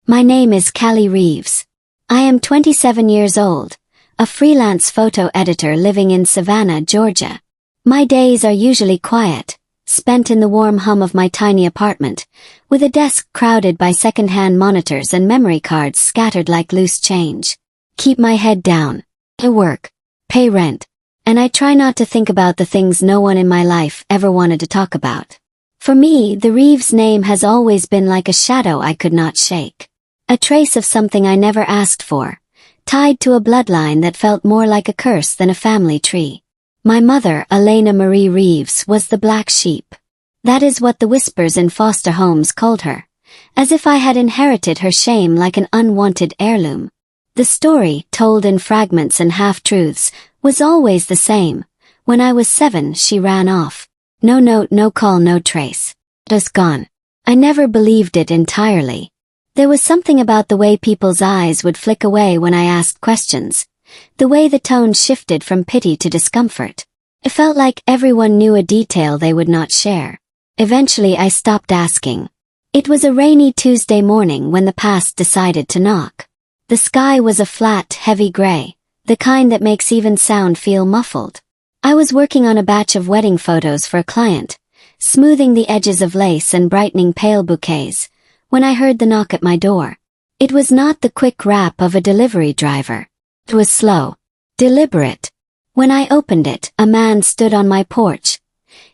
My name is Callie Reeves. I am 27 years old, a freelance photo editor living in Savannah, Georgia. My days are usually quiet, spent in the warm hum of my tiny apartment, with a desk crowded by second-hand monitors and memory cards scattered like loose change. Keep my head down. I work, pay rent, and I try not to think about the things no one in my life ever wanted to talk about. For me, the Reeves name has always been like a shadow I could not shake. A trace of something I never asked for, tied to a bloodline that felt more like a curse than a family tree. My mother, Elena Marie Reeves, was the black sheep. That is what the whispers in foster homes called her, as if I had inherited her shame like an unwanted heirloom. The story, told in fragments and half-truths, was always the same. When I was 7, she ran off. No note, no call, no trace. Just gone. I never believed it entirely. There was something about the way people's eyes would flick away when I asked questions, the way the tone shifted from pity to discomfort. It felt like everyone knew a detail they would not share. Eventually I stopped asking. It was a rainy Tuesday morning when the past decided to knock. The sky was a flat, heavy gray, the kind that makes even sound feel muffled. I was working on a batch of wedding photos for a client, smoothing the edges of lace and brightening pale bouquets, when I heard the knock at my door. It was not the quick rap of a delivery driver. It was slow, deliberate. When I opened it, a man stood on my porch,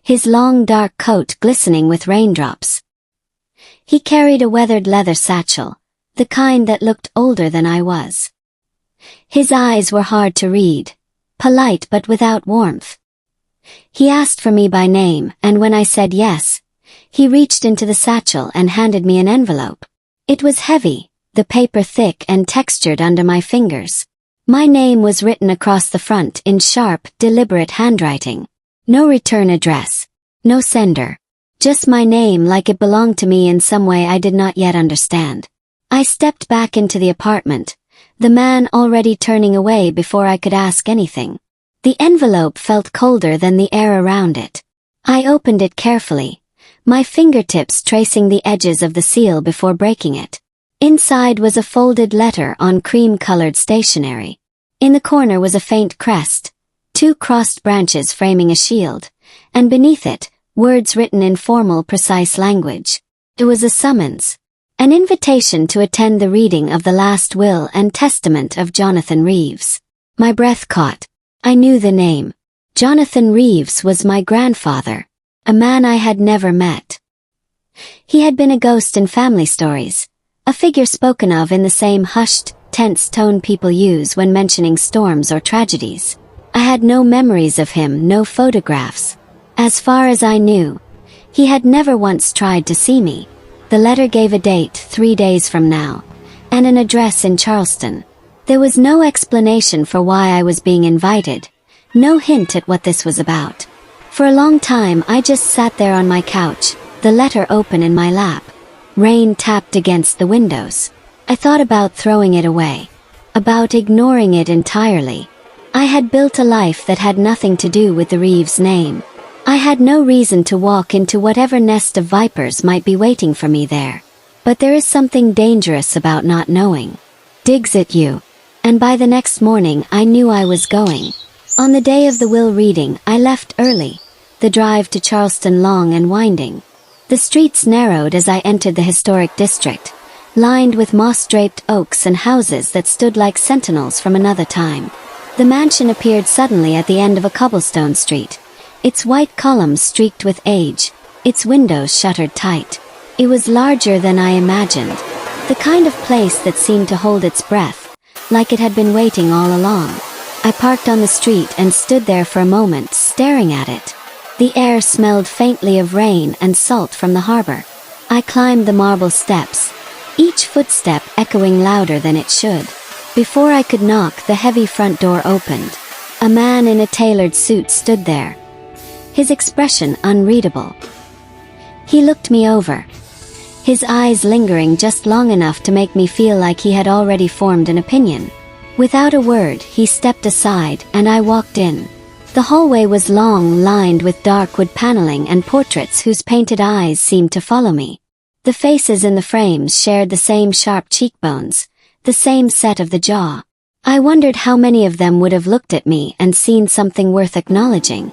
his long dark coat glistening with raindrops. He carried a weathered leather satchel, the kind that looked older than I was. His eyes were hard to read, polite but without warmth. He asked for me by name, and when I said yes, he reached into the satchel and handed me an envelope. It was heavy, the paper thick and textured under my fingers. My name was written across the front in sharp, deliberate handwriting. No return address. No sender. Just my name like it belonged to me in some way I did not yet understand. I stepped back into the apartment, the man already turning away before I could ask anything. The envelope felt colder than the air around it. I opened it carefully, my fingertips tracing the edges of the seal before breaking it. Inside was a folded letter on cream-colored stationery. In the corner was a faint crest, 2 crossed branches framing a shield, and beneath it, words written in formal, precise language. It was a summons, an invitation to attend the reading of the last will and testament of Jonathan Reeves. My breath caught. I knew the name. Jonathan Reeves was my grandfather, a man I had never met. He had been a ghost in family stories, a figure spoken of in the same hushed, tense tone people use when mentioning storms or tragedies. I had no memories of him, no photographs. As far as I knew, he had never once tried to see me. The letter gave a date 3 days from now, and an address in Charleston. There was no explanation for why I was being invited, no hint at what this was about. For a long time I just sat there on my couch, the letter open in my lap. Rain tapped against the windows. I thought about throwing it away, about ignoring it entirely. I had built a life that had nothing to do with the Reeves name. I had no reason to walk into whatever nest of vipers might be waiting for me there. But there is something dangerous about not knowing. Digs at you. And by the next morning I knew I was going. On the day of the will reading, I left early, the drive to Charleston long and winding. The streets narrowed as I entered the historic district, lined with moss-draped oaks and houses that stood like sentinels from another time. The mansion appeared suddenly at the end of a cobblestone street, its white columns streaked with age, its windows shuttered tight. It was larger than I imagined, the kind of place that seemed to hold its breath, like it had been waiting all along. I parked on the street and stood there for a moment, staring at it. The air smelled faintly of rain and salt from the harbor. I climbed the marble steps, each footstep echoing louder than it should. Before I could knock, the heavy front door opened. A man in a tailored suit stood there, his expression unreadable. He looked me over, his eyes lingering just long enough to make me feel like he had already formed an opinion. Without a word, he stepped aside, and I walked in. The hallway was long, lined with dark wood paneling and portraits whose painted eyes seemed to follow me. The faces in the frames shared the same sharp cheekbones, the same set of the jaw. I wondered how many of them would have looked at me and seen something worth acknowledging.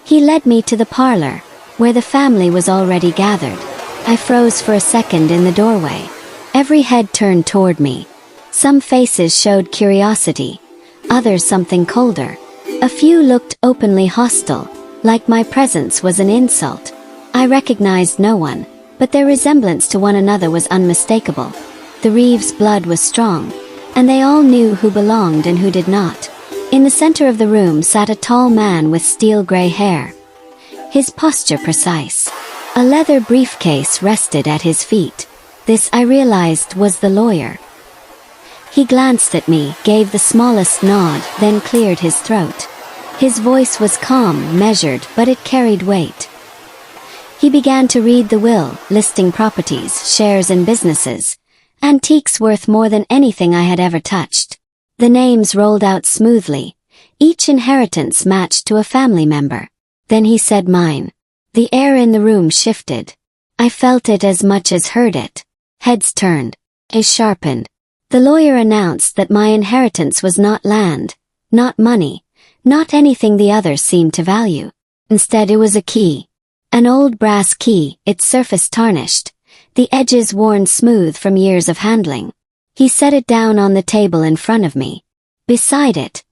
He led me to the parlor, where the family was already gathered. I froze for a second in the doorway. Every head turned toward me. Some faces showed curiosity, others something colder. A few looked openly hostile, like my presence was an insult. I recognized no one, but their resemblance to one another was unmistakable. The Reeves' blood was strong, and they all knew who belonged and who did not. In the center of the room sat a tall man with steel-gray hair, his posture precise. A leather briefcase rested at his feet. This, I realized, was the lawyer. He glanced at me, gave the smallest nod, then cleared his throat. His voice was calm, measured, but it carried weight. He began to read the will, listing properties, shares and businesses, antiques worth more than anything I had ever touched. The names rolled out smoothly, each inheritance matched to a family member. Then he said mine. The air in the room shifted. I felt it as much as heard it. Heads turned. Eyes sharpened. The lawyer announced that my inheritance was not land, not money, not anything the others seemed to value. Instead, it was a key. An old brass key, its surface tarnished, the edges worn smooth from years of handling. He set it down on the table in front of me. Beside it,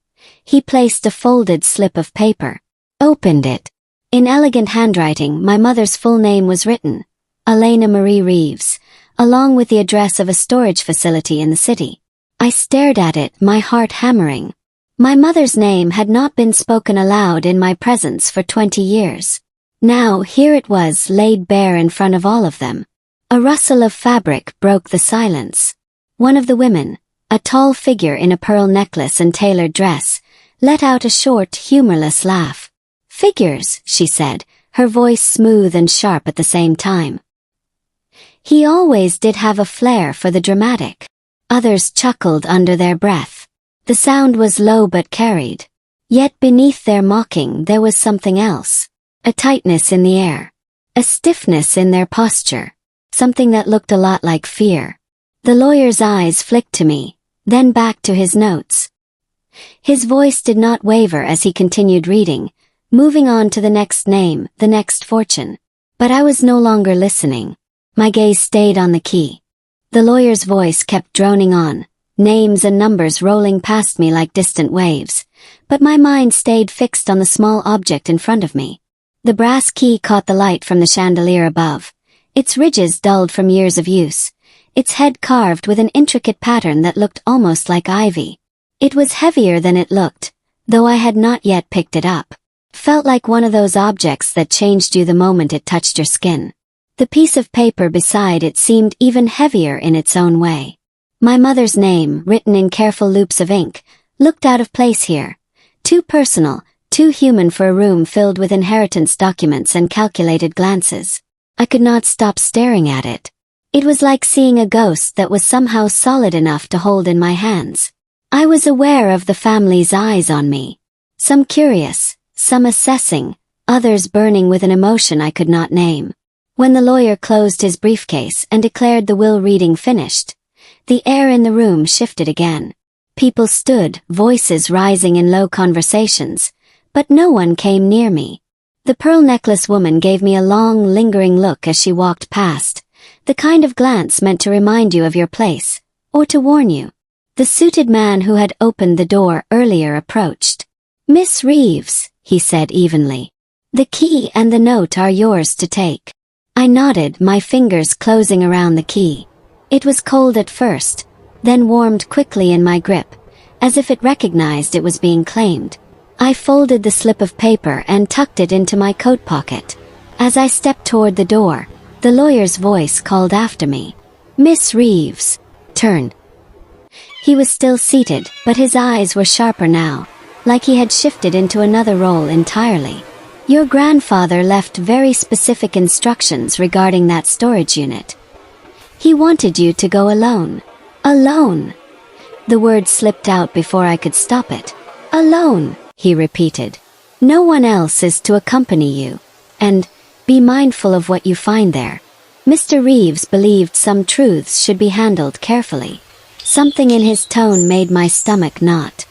he placed a folded slip of paper. Opened it. In elegant handwriting, my mother's full name was written, Elena Marie Reeves, along with the address of a storage facility in the city. I stared at it, my heart hammering. My mother's name had not been spoken aloud in my presence for 20 years. Now, here it was, laid bare in front of all of them. A rustle of fabric broke the silence. One of the women, a tall figure in a pearl necklace and tailored dress, let out a short, humorless laugh. "Figures," she said, her voice smooth and sharp at the same time. He always did have a flair for the dramatic. Others chuckled under their breath. The sound was low but carried. Yet beneath their mocking there was something else. A tightness in the air. A stiffness in their posture. Something that looked a lot like fear. The lawyer's eyes flicked to me, then back to his notes. His voice did not waver as he continued reading, moving on to the next name, the next fortune. But I was no longer listening. My gaze stayed on the key. The lawyer's voice kept droning on, names and numbers rolling past me like distant waves, but my mind stayed fixed on the small object in front of me. The brass key caught the light from the chandelier above, its ridges dulled from years of use, its head carved with an intricate pattern that looked almost like ivy. It was heavier than it looked, though I had not yet picked it up. Felt like one of those objects that changed you the moment it touched your skin. The piece of paper beside it seemed even heavier in its own way. My mother's name, written in careful loops of ink, looked out of place here. Too personal, too human for a room filled with inheritance documents and calculated glances. I could not stop staring at it. It was like seeing a ghost that was somehow solid enough to hold in my hands. I was aware of the family's eyes on me. Some curious, some assessing, others burning with an emotion I could not name. When the lawyer closed his briefcase and declared the will reading finished, the air in the room shifted again. People stood, voices rising in low conversations, but no one came near me. The pearl necklace woman gave me a long, lingering look as she walked past, the kind of glance meant to remind you of your place, or to warn you. The suited man who had opened the door earlier approached. "Miss Reeves," he said evenly. "The key and the note are yours to take." I nodded, my fingers closing around the key. It was cold at first, then warmed quickly in my grip, as if it recognized it was being claimed. I folded the slip of paper and tucked it into my coat pocket. As I stepped toward the door, the lawyer's voice called after me. "Miss Reeves, turn." He was still seated, but his eyes were sharper now, like he had shifted into another role entirely. "Your grandfather left very specific instructions regarding that storage unit. He wanted you to go alone." "Alone?" The word slipped out before I could stop it. "Alone," he repeated. "No one else is to accompany you. And be mindful of what you find there." Mr. Reeves believed some truths should be handled carefully. Something in his tone made my stomach knot.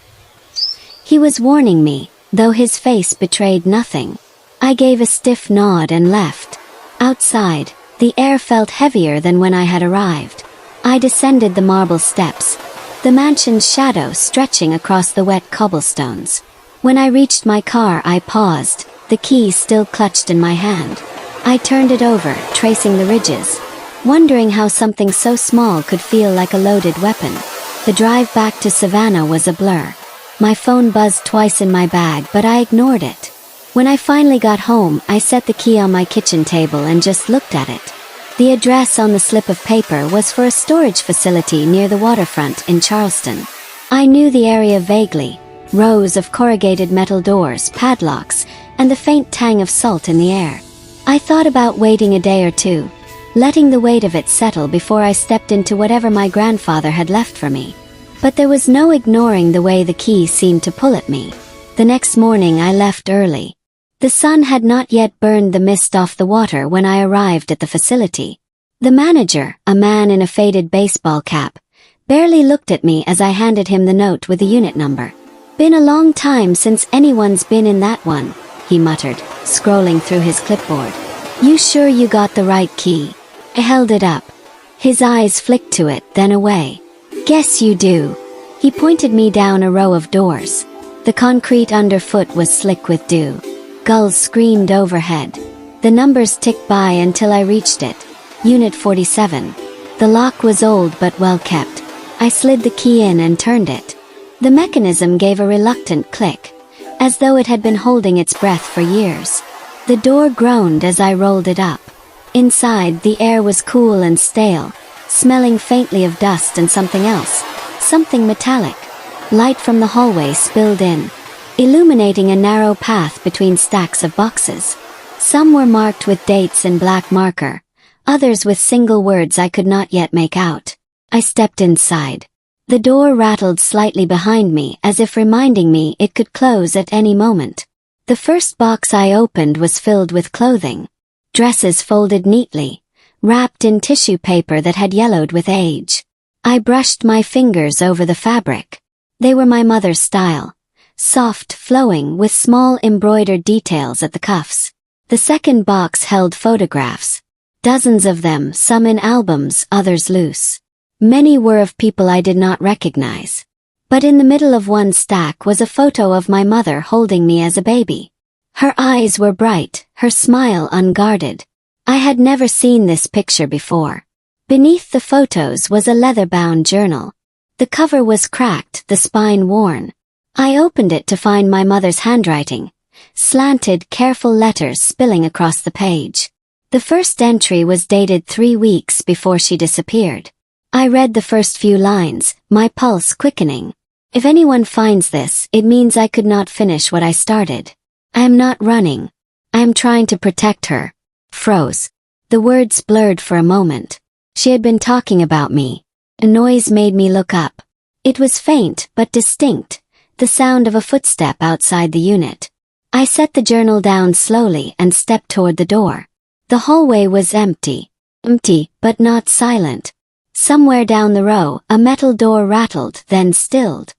He was warning me, though his face betrayed nothing. I gave a stiff nod and left. Outside, the air felt heavier than when I had arrived. I descended the marble steps, the mansion's shadow stretching across the wet cobblestones. When I reached my car, I paused, the key still clutched in my hand. I turned it over, tracing the ridges, wondering how something so small could feel like a loaded weapon. The drive back to Savannah was a blur. My phone buzzed twice in my bag, but I ignored it. When I finally got home, I set the key on my kitchen table and just looked at it. The address on the slip of paper was for a storage facility near the waterfront in Charleston. I knew the area vaguely, rows of corrugated metal doors, padlocks, and the faint tang of salt in the air. I thought about waiting a day or two, letting the weight of it settle before I stepped into whatever my grandfather had left for me. But there was no ignoring the way the key seemed to pull at me. The next morning I left early. The sun had not yet burned the mist off the water when I arrived at the facility. The manager, a man in a faded baseball cap, barely looked at me as I handed him the note with the unit number. "Been a long time since anyone's been in that one," he muttered, scrolling through his clipboard. "You sure you got the right key?" I held it up. His eyes flicked to it, then away. "Guess you do." He pointed me down a row of doors. The concrete underfoot was slick with dew. Gulls screamed overhead. The numbers ticked by until I reached it. Unit 47. The lock was old but well kept. I slid the key in and turned it. The mechanism gave a reluctant click, as though it had been holding its breath for years. The door groaned as I rolled it up. Inside, the air was cool and stale, smelling faintly of dust and something else, something metallic. Light from the hallway spilled in, illuminating a narrow path between stacks of boxes. Some were marked with dates in black marker, others with single words I could not yet make out. I stepped inside. The door rattled slightly behind me, as if reminding me it could close at any moment. The first box I opened was filled with clothing. Dresses folded neatly, wrapped in tissue paper that had yellowed with age. I brushed my fingers over the fabric. They were my mother's style. Soft, flowing, with small embroidered details at the cuffs. The second box held photographs. Dozens of them, some in albums, others loose. Many were of people I did not recognize. But in the middle of one stack was a photo of my mother holding me as a baby. Her eyes were bright, her smile unguarded. I had never seen this picture before. Beneath the photos was a leather-bound journal. The cover was cracked, the spine worn. I opened it to find my mother's handwriting, slanted, careful letters spilling across the page. The first entry was dated 3 weeks before she disappeared. I read the first few lines, my pulse quickening. If anyone finds this, it means I could not finish what I started. I am not running. I am trying to protect her. Froze. The words blurred for a moment. She had been talking about me. A noise made me look up. It was faint but distinct, the sound of a footstep outside the unit. I set the journal down slowly and stepped toward the door. The hallway was empty. Empty, but not silent. Somewhere down the row, a metal door rattled, then stilled.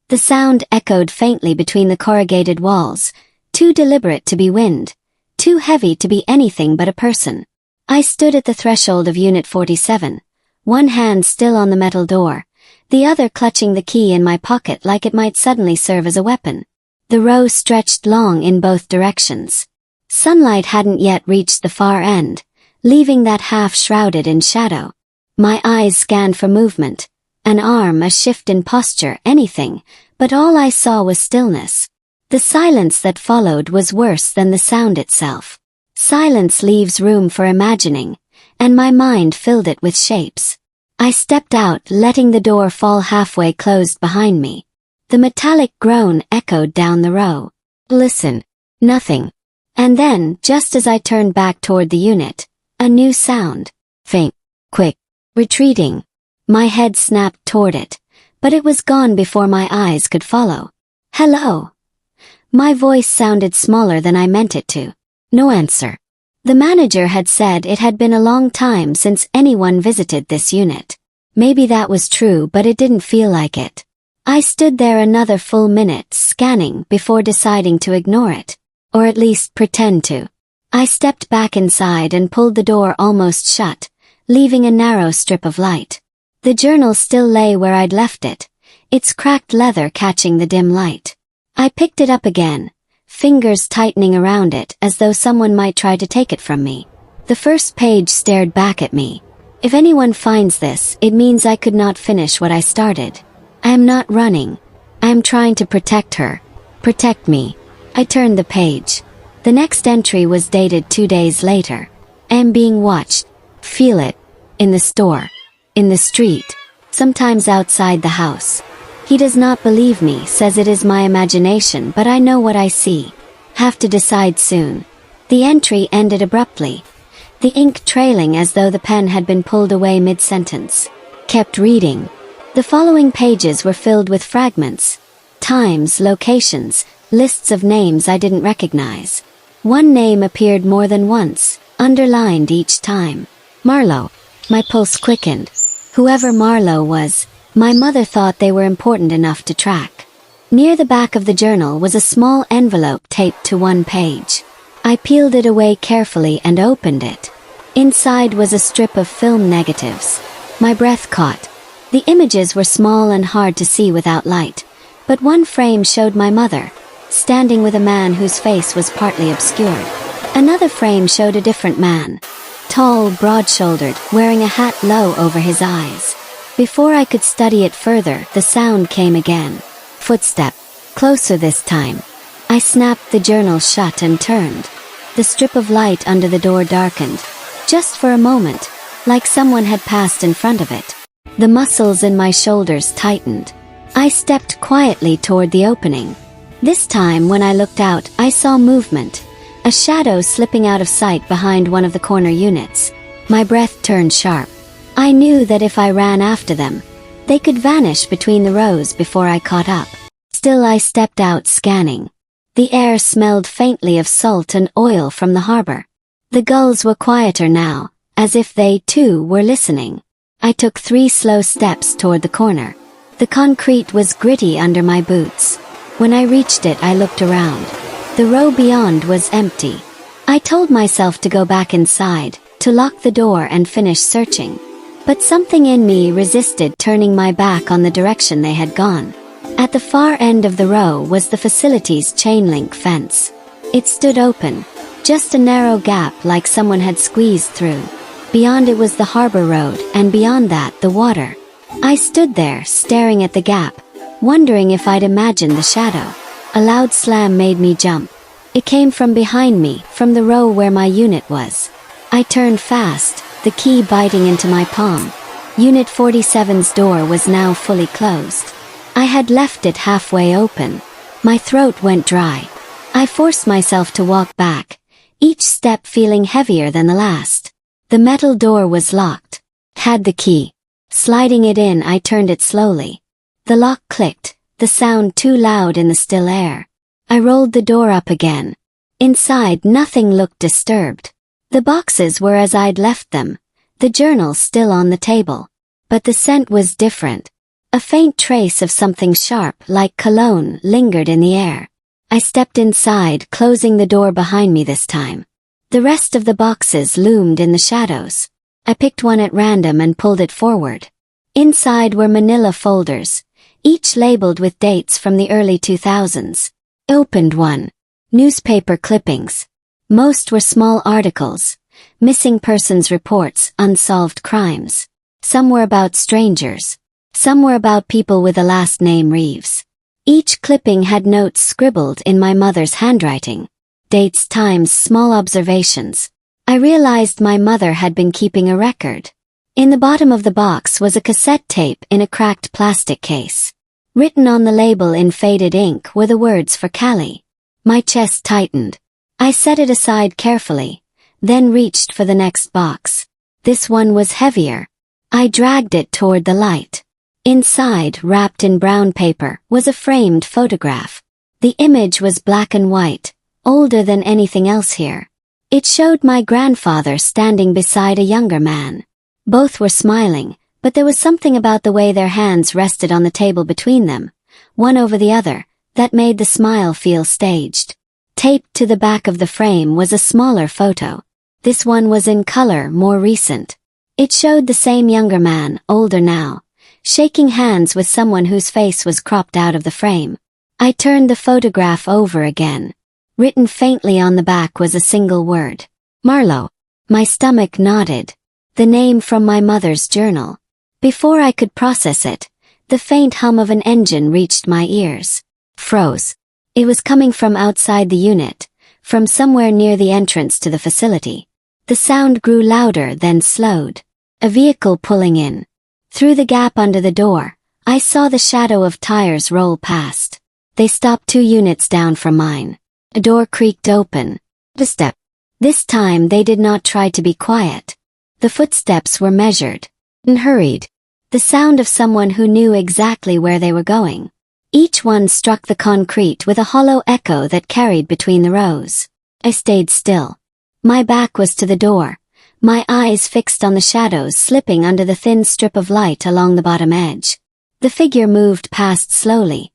The sound echoed faintly between the corrugated walls, too deliberate to be wind, too heavy to be anything but a person. I stood at the threshold of Unit 47, one hand still on the metal door, the other clutching the key in my pocket like it might suddenly serve as a weapon. The row stretched long in both directions. Sunlight hadn't yet reached the far end, leaving that half shrouded in shadow. My eyes scanned for movement, an arm, a shift in posture, anything, but all I saw was stillness. The silence that followed was worse than the sound itself. Silence leaves room for imagining, and my mind filled it with shapes. I stepped out, letting the door fall halfway closed behind me. The metallic groan echoed down the row. Listen. Nothing. And then, just as I turned back toward the unit, a new sound. Faint. Quick. Retreating. My head snapped toward it, but it was gone before my eyes could follow. Hello. My voice sounded smaller than I meant it to. No answer. The manager had said it had been a long time since anyone visited this unit. Maybe that was true, but it didn't feel like it. I stood there another full minute scanning before deciding to ignore it. Or at least pretend to. I stepped back inside and pulled the door almost shut, leaving a narrow strip of light. The journal still lay where I'd left it, its cracked leather catching the dim light. I picked it up again, fingers tightening around it as though someone might try to take it from me. The first page stared back at me. If anyone finds this, it means I could not finish what I started. I am not running. I am trying to protect her. Protect me. I turned the page. The next entry was dated 2 days later. I am being watched. Feel it. In the store. In the street. Sometimes outside the house. He does not believe me, says it is my imagination, but I know what I see. Have to decide soon. The entry ended abruptly. The ink trailing as though the pen had been pulled away mid-sentence. Kept reading. The following pages were filled with fragments. Times, locations, lists of names I didn't recognize. One name appeared more than once, underlined each time. Marlowe. My pulse quickened. Whoever Marlowe was, my mother thought they were important enough to track. Near the back of the journal was a small envelope taped to one page. I peeled it away carefully and opened it. Inside was a strip of film negatives. My breath caught. The images were small and hard to see without light, but one frame showed my mother, standing with a man whose face was partly obscured. Another frame showed a different man, tall, broad-shouldered, wearing a hat low over his eyes. Before I could study it further, the sound came again. Footstep. Closer this time. I snapped the journal shut and turned. The strip of light under the door darkened. Just for a moment, like someone had passed in front of it. The muscles in my shoulders tightened. I stepped quietly toward the opening. This time, when I looked out, I saw movement. A shadow slipping out of sight behind one of the corner units. My breath turned sharp. I knew that if I ran after them, they could vanish between the rows before I caught up. Still, I stepped out scanning. The air smelled faintly of salt and oil from the harbor. The gulls were quieter now, as if they, too, were listening. I took 3 slow steps toward the corner. The concrete was gritty under my boots. When I reached it, I looked around. The row beyond was empty. I told myself to go back inside, to lock the door and finish searching. But something in me resisted turning my back on the direction they had gone. At the far end of the row was the facility's chain-link fence. It stood open, just a narrow gap like someone had squeezed through. Beyond it was the harbor road, and beyond that, the water. I stood there, staring at the gap, wondering if I'd imagined the shadow. A loud slam made me jump. It came from behind me, from the row where my unit was. I turned fast, the key biting into my palm. Unit 47's door was now fully closed. I had left it halfway open. My throat went dry. I forced myself to walk back, each step feeling heavier than the last. The metal door was locked. Had the key. Sliding it in, I turned it slowly. The lock clicked, the sound too loud in the still air. I rolled the door up again. Inside, nothing looked disturbed. The boxes were as I'd left them, the journal still on the table. But the scent was different. A faint trace of something sharp, like cologne, lingered in the air. I stepped inside, closing the door behind me this time. The rest of the boxes loomed in the shadows. I picked one at random and pulled it forward. Inside were manila folders, each labeled with dates from the early 2000s. Opened one. Newspaper clippings. Most were small articles. Missing persons reports, unsolved crimes. Some were about strangers. Some were about people with the last name Reeves. Each clipping had notes scribbled in my mother's handwriting. Dates, times, small observations. I realized my mother had been keeping a record. In the bottom of the box was a cassette tape in a cracked plastic case. Written on the label in faded ink were the words for Callie. My chest tightened. I set it aside carefully, then reached for the next box. This one was heavier. I dragged it toward the light. Inside, wrapped in brown paper, was a framed photograph. The image was black and white, older than anything else here. It showed my grandfather standing beside a younger man. Both were smiling, but there was something about the way their hands rested on the table between them, one over the other, that made the smile feel staged. Taped to the back of the frame was a smaller photo. This one was in color, more recent. It showed the same younger man, older now, shaking hands with someone whose face was cropped out of the frame. I turned the photograph over again. Written faintly on the back was a single word. Marlowe. My stomach nodded. The name from my mother's journal. Before I could process it, the faint hum of an engine reached my ears. Froze. It was coming from outside the unit, from somewhere near the entrance to the facility. The sound grew louder, then slowed. A vehicle pulling in. Through the gap under the door, I saw the shadow of tires roll past. They stopped 2 units down from mine. A door creaked open. A step. This time they did not try to be quiet. The footsteps were measured and hurried. The sound of someone who knew exactly where they were going. Each one struck the concrete with a hollow echo that carried between the rows. I stayed still. My back was to the door, my eyes fixed on the shadows slipping under the thin strip of light along the bottom edge. The figure moved past slowly,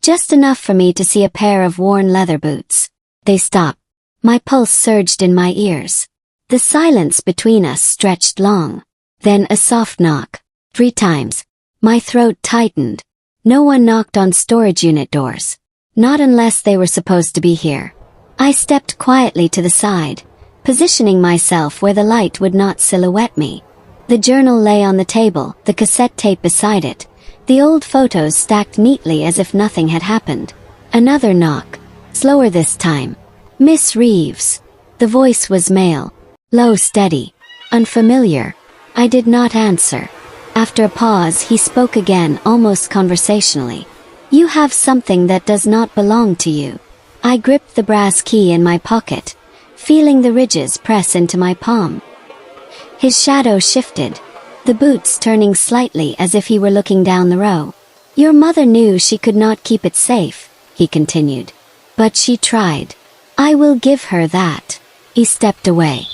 just enough for me to see a pair of worn leather boots. They stopped. My pulse surged in my ears. The silence between us stretched long. Then a soft knock. 3 times. My throat tightened. No one knocked on storage unit doors. Not unless they were supposed to be here. I stepped quietly to the side, positioning myself where the light would not silhouette me. The journal lay on the table, the cassette tape beside it, the old photos stacked neatly as if nothing had happened. Another knock. Slower this time. Miss Reeves. The voice was male. Low, steady. Unfamiliar. I did not answer. After a pause, he spoke again, almost conversationally. You have something that does not belong to you. I gripped the brass key in my pocket, feeling the ridges press into my palm. His shadow shifted, the boots turning slightly as if he were looking down the row. Your mother knew she could not keep it safe, he continued. But she tried. I will give her that. He stepped away.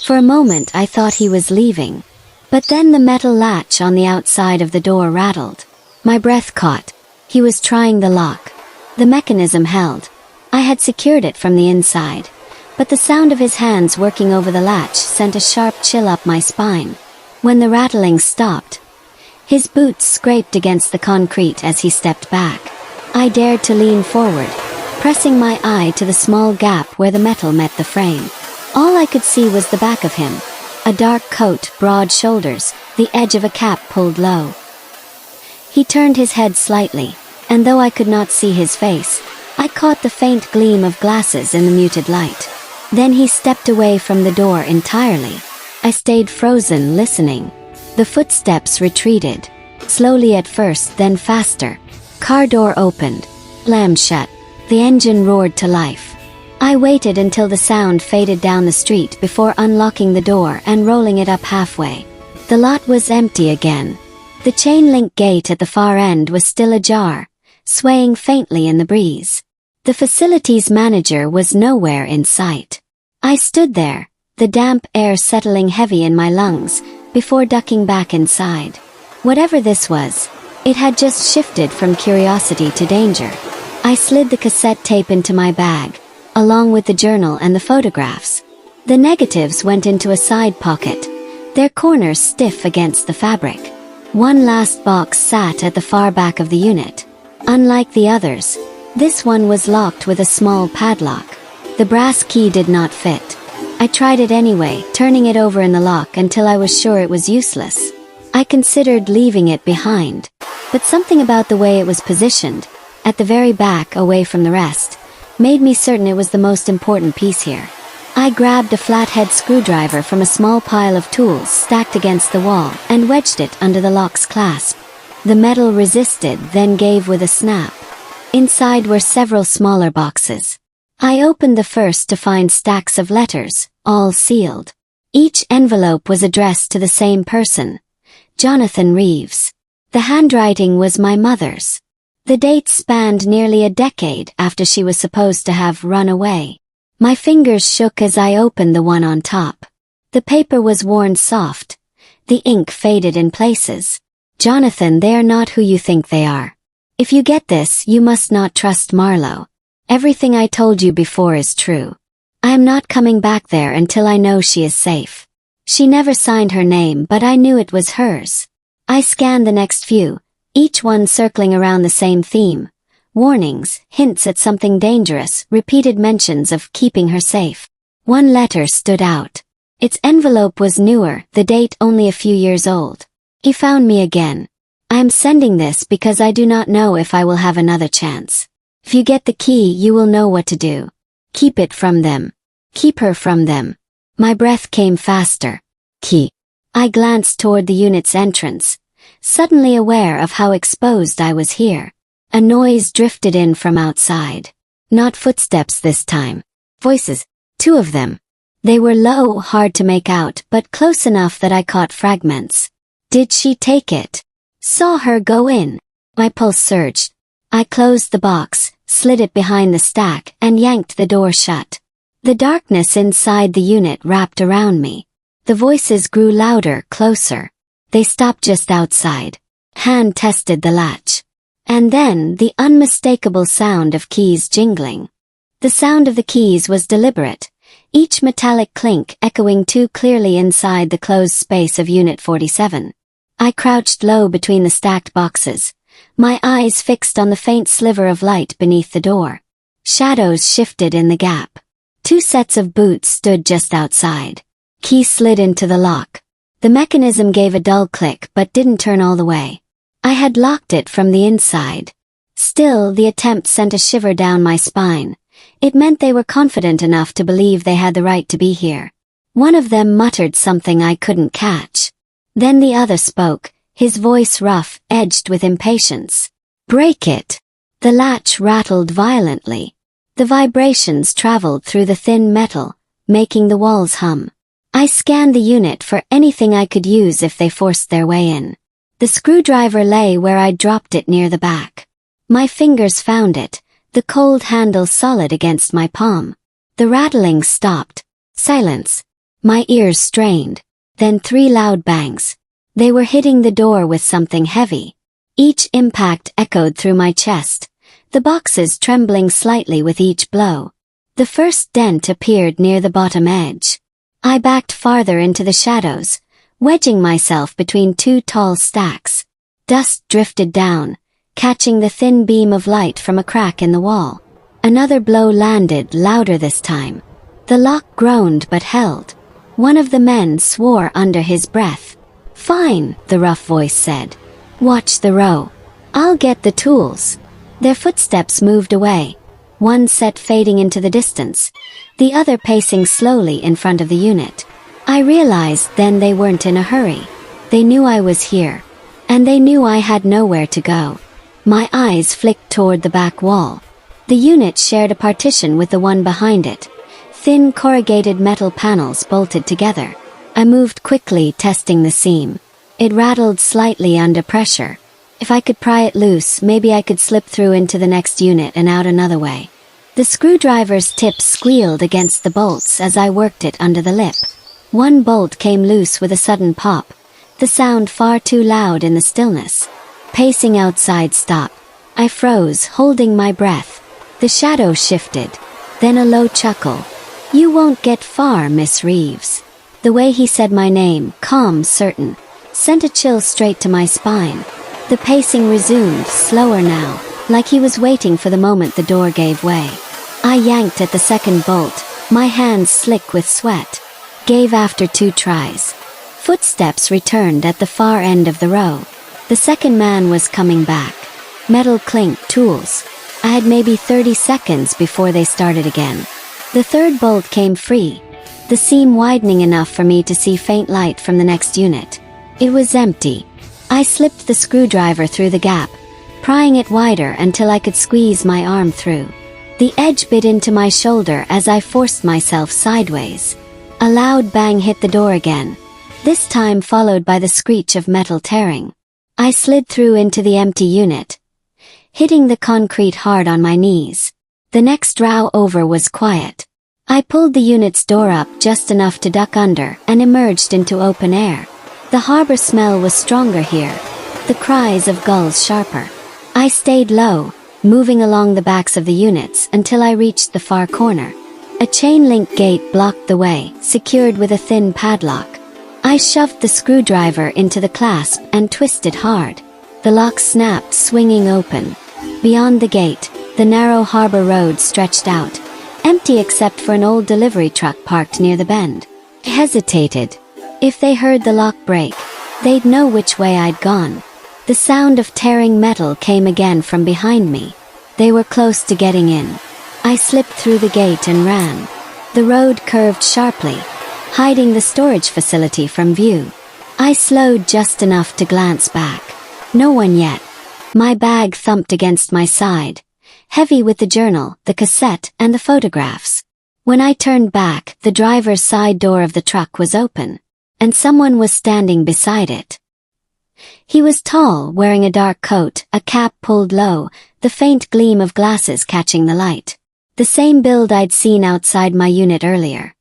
For a moment I thought he was leaving. But then the metal latch on the outside of the door rattled. My breath caught. He was trying the lock. The mechanism held. I had secured it from the inside. But the sound of his hands working over the latch sent a sharp chill up my spine. When the rattling stopped, his boots scraped against the concrete as he stepped back. I dared to lean forward, pressing my eye to the small gap where the metal met the frame. All I could see was the back of him. A dark coat, broad shoulders, the edge of a cap pulled low. He turned his head slightly, and though I could not see his face, I caught the faint gleam of glasses in the muted light. Then he stepped away from the door entirely. I stayed frozen, listening. The footsteps retreated, slowly at first, then faster. Car door opened, slammed shut. The engine roared to life. I waited until the sound faded down the street before unlocking the door and rolling it up halfway. The lot was empty again. The chain-link gate at the far end was still ajar, swaying faintly in the breeze. The facility's manager was nowhere in sight. I stood there, the damp air settling heavy in my lungs, before ducking back inside. Whatever this was, it had just shifted from curiosity to danger. I slid the cassette tape into my bag, along with the journal and the photographs. The negatives went into a side pocket, their corners stiff against the fabric. One last box sat at the far back of the unit. Unlike the others, this one was locked with a small padlock. The brass key did not fit. I tried it anyway, turning it over in the lock until I was sure it was useless. I considered leaving it behind, but something about the way it was positioned, at the very back away from the rest, made me certain it was the most important piece here. I grabbed a flathead screwdriver from a small pile of tools stacked against the wall and wedged it under the lock's clasp. The metal resisted, then gave with a snap. Inside were several smaller boxes. I opened the first to find stacks of letters, all sealed. Each envelope was addressed to the same person, Jonathan Reeves. The handwriting was my mother's. The dates spanned nearly a decade after she was supposed to have run away. My fingers shook as I opened the one on top. The paper was worn soft. The ink faded in places. Jonathan, they are not who you think they are. If you get this, you must not trust Marlowe. Everything I told you before is true. I am not coming back there until I know she is safe. She never signed her name, but I knew it was hers. I scanned the next few, each one circling around the same theme. Warnings, hints at something dangerous, repeated mentions of keeping her safe. One letter stood out. Its envelope was newer, the date only a few years old. He found me again. I am sending this because I do not know if I will have another chance. If you get the key, you will know what to do. Keep it from them. Keep her from them. My breath came faster. Key. I glanced toward the unit's entrance, suddenly aware of how exposed I was here. A noise drifted in from outside. Not footsteps this time. Voices. 2 of them. They were low, hard to make out, but close enough that I caught fragments. Did she take it? Saw her go in. My pulse surged. I closed the box, slid it behind the stack, and yanked the door shut. The darkness inside the unit wrapped around me. The voices grew louder, closer. They stopped just outside. Hand tested the latch. And then, the unmistakable sound of keys jingling. The sound of the keys was deliberate, each metallic clink echoing too clearly inside the closed space of Unit 47. I crouched low between the stacked boxes, my eyes fixed on the faint sliver of light beneath the door. Shadows shifted in the gap. 2 sets of boots stood just outside. Key slid into the lock. The mechanism gave a dull click but didn't turn all the way. I had locked it from the inside. Still, the attempt sent a shiver down my spine. It meant they were confident enough to believe they had the right to be here. One of them muttered something I couldn't catch. Then the other spoke, his voice rough, edged with impatience. Break it. The latch rattled violently. The vibrations traveled through the thin metal, making the walls hum. I scanned the unit for anything I could use if they forced their way in. The screwdriver lay where I'd dropped it near the back. My fingers found it, the cold handle solid against my palm. The rattling stopped. Silence. My ears strained. Then 3 loud bangs. They were hitting the door with something heavy. Each impact echoed through my chest, the boxes trembling slightly with each blow. The first dent appeared near the bottom edge. I backed farther into the shadows, wedging myself between 2 tall stacks. Dust drifted down, catching the thin beam of light from a crack in the wall. Another blow landed, louder this time. The lock groaned but held. One of the men swore under his breath. Fine, the rough voice said. Watch the row. I'll get the tools. Their footsteps moved away. One set fading into the distance, the other pacing slowly in front of the unit. I realized then they weren't in a hurry. They knew I was here. And they knew I had nowhere to go. My eyes flicked toward the back wall. The unit shared a partition with the one behind it. Thin corrugated metal panels bolted together. I moved quickly, testing the seam. It rattled slightly under pressure. If I could pry it loose, maybe I could slip through into the next unit and out another way. The screwdriver's tip squealed against the bolts as I worked it under the lip. One bolt came loose with a sudden pop, the sound far too loud in the stillness. Pacing outside stopped. I froze, holding my breath. The shadow shifted. Then a low chuckle. You won't get far, Miss Reeves. The way he said my name, calm, certain, sent a chill straight to my spine. The pacing resumed, slower now, like he was waiting for the moment the door gave way. I yanked at the second bolt, my hands slick with sweat. Gave after 2 tries. Footsteps returned at the far end of the row. The second man was coming back. Metal clinked, tools. I had maybe 30 seconds before they started again. The third bolt came free, the seam widening enough for me to see faint light from the next unit. It was empty. I slipped the screwdriver through the gap, prying it wider until I could squeeze my arm through. The edge bit into my shoulder as I forced myself sideways. A loud bang hit the door again, this time followed by the screech of metal tearing. I slid through into the empty unit, hitting the concrete hard on my knees. The next row over was quiet. I pulled the unit's door up just enough to duck under and emerged into open air. The harbor smell was stronger here, the cries of gulls sharper. I stayed low, moving along the backs of the units until I reached the far corner. A chain-link gate blocked the way, secured with a thin padlock. I shoved the screwdriver into the clasp and twisted hard. The lock snapped, swinging open. Beyond the gate, the narrow harbor road stretched out, empty except for an old delivery truck parked near the bend. I hesitated. If they heard the lock break, they'd know which way I'd gone. The sound of tearing metal came again from behind me. They were close to getting in. I slipped through the gate and ran. The road curved sharply, hiding the storage facility from view. I slowed just enough to glance back. No one yet. My bag thumped against my side, heavy with the journal, the cassette, and the photographs. When I turned back, the driver's side door of the truck was open, and someone was standing beside it. He was tall, wearing a dark coat, a cap pulled low, the faint gleam of glasses catching the light. The same build I'd seen outside my unit earlier.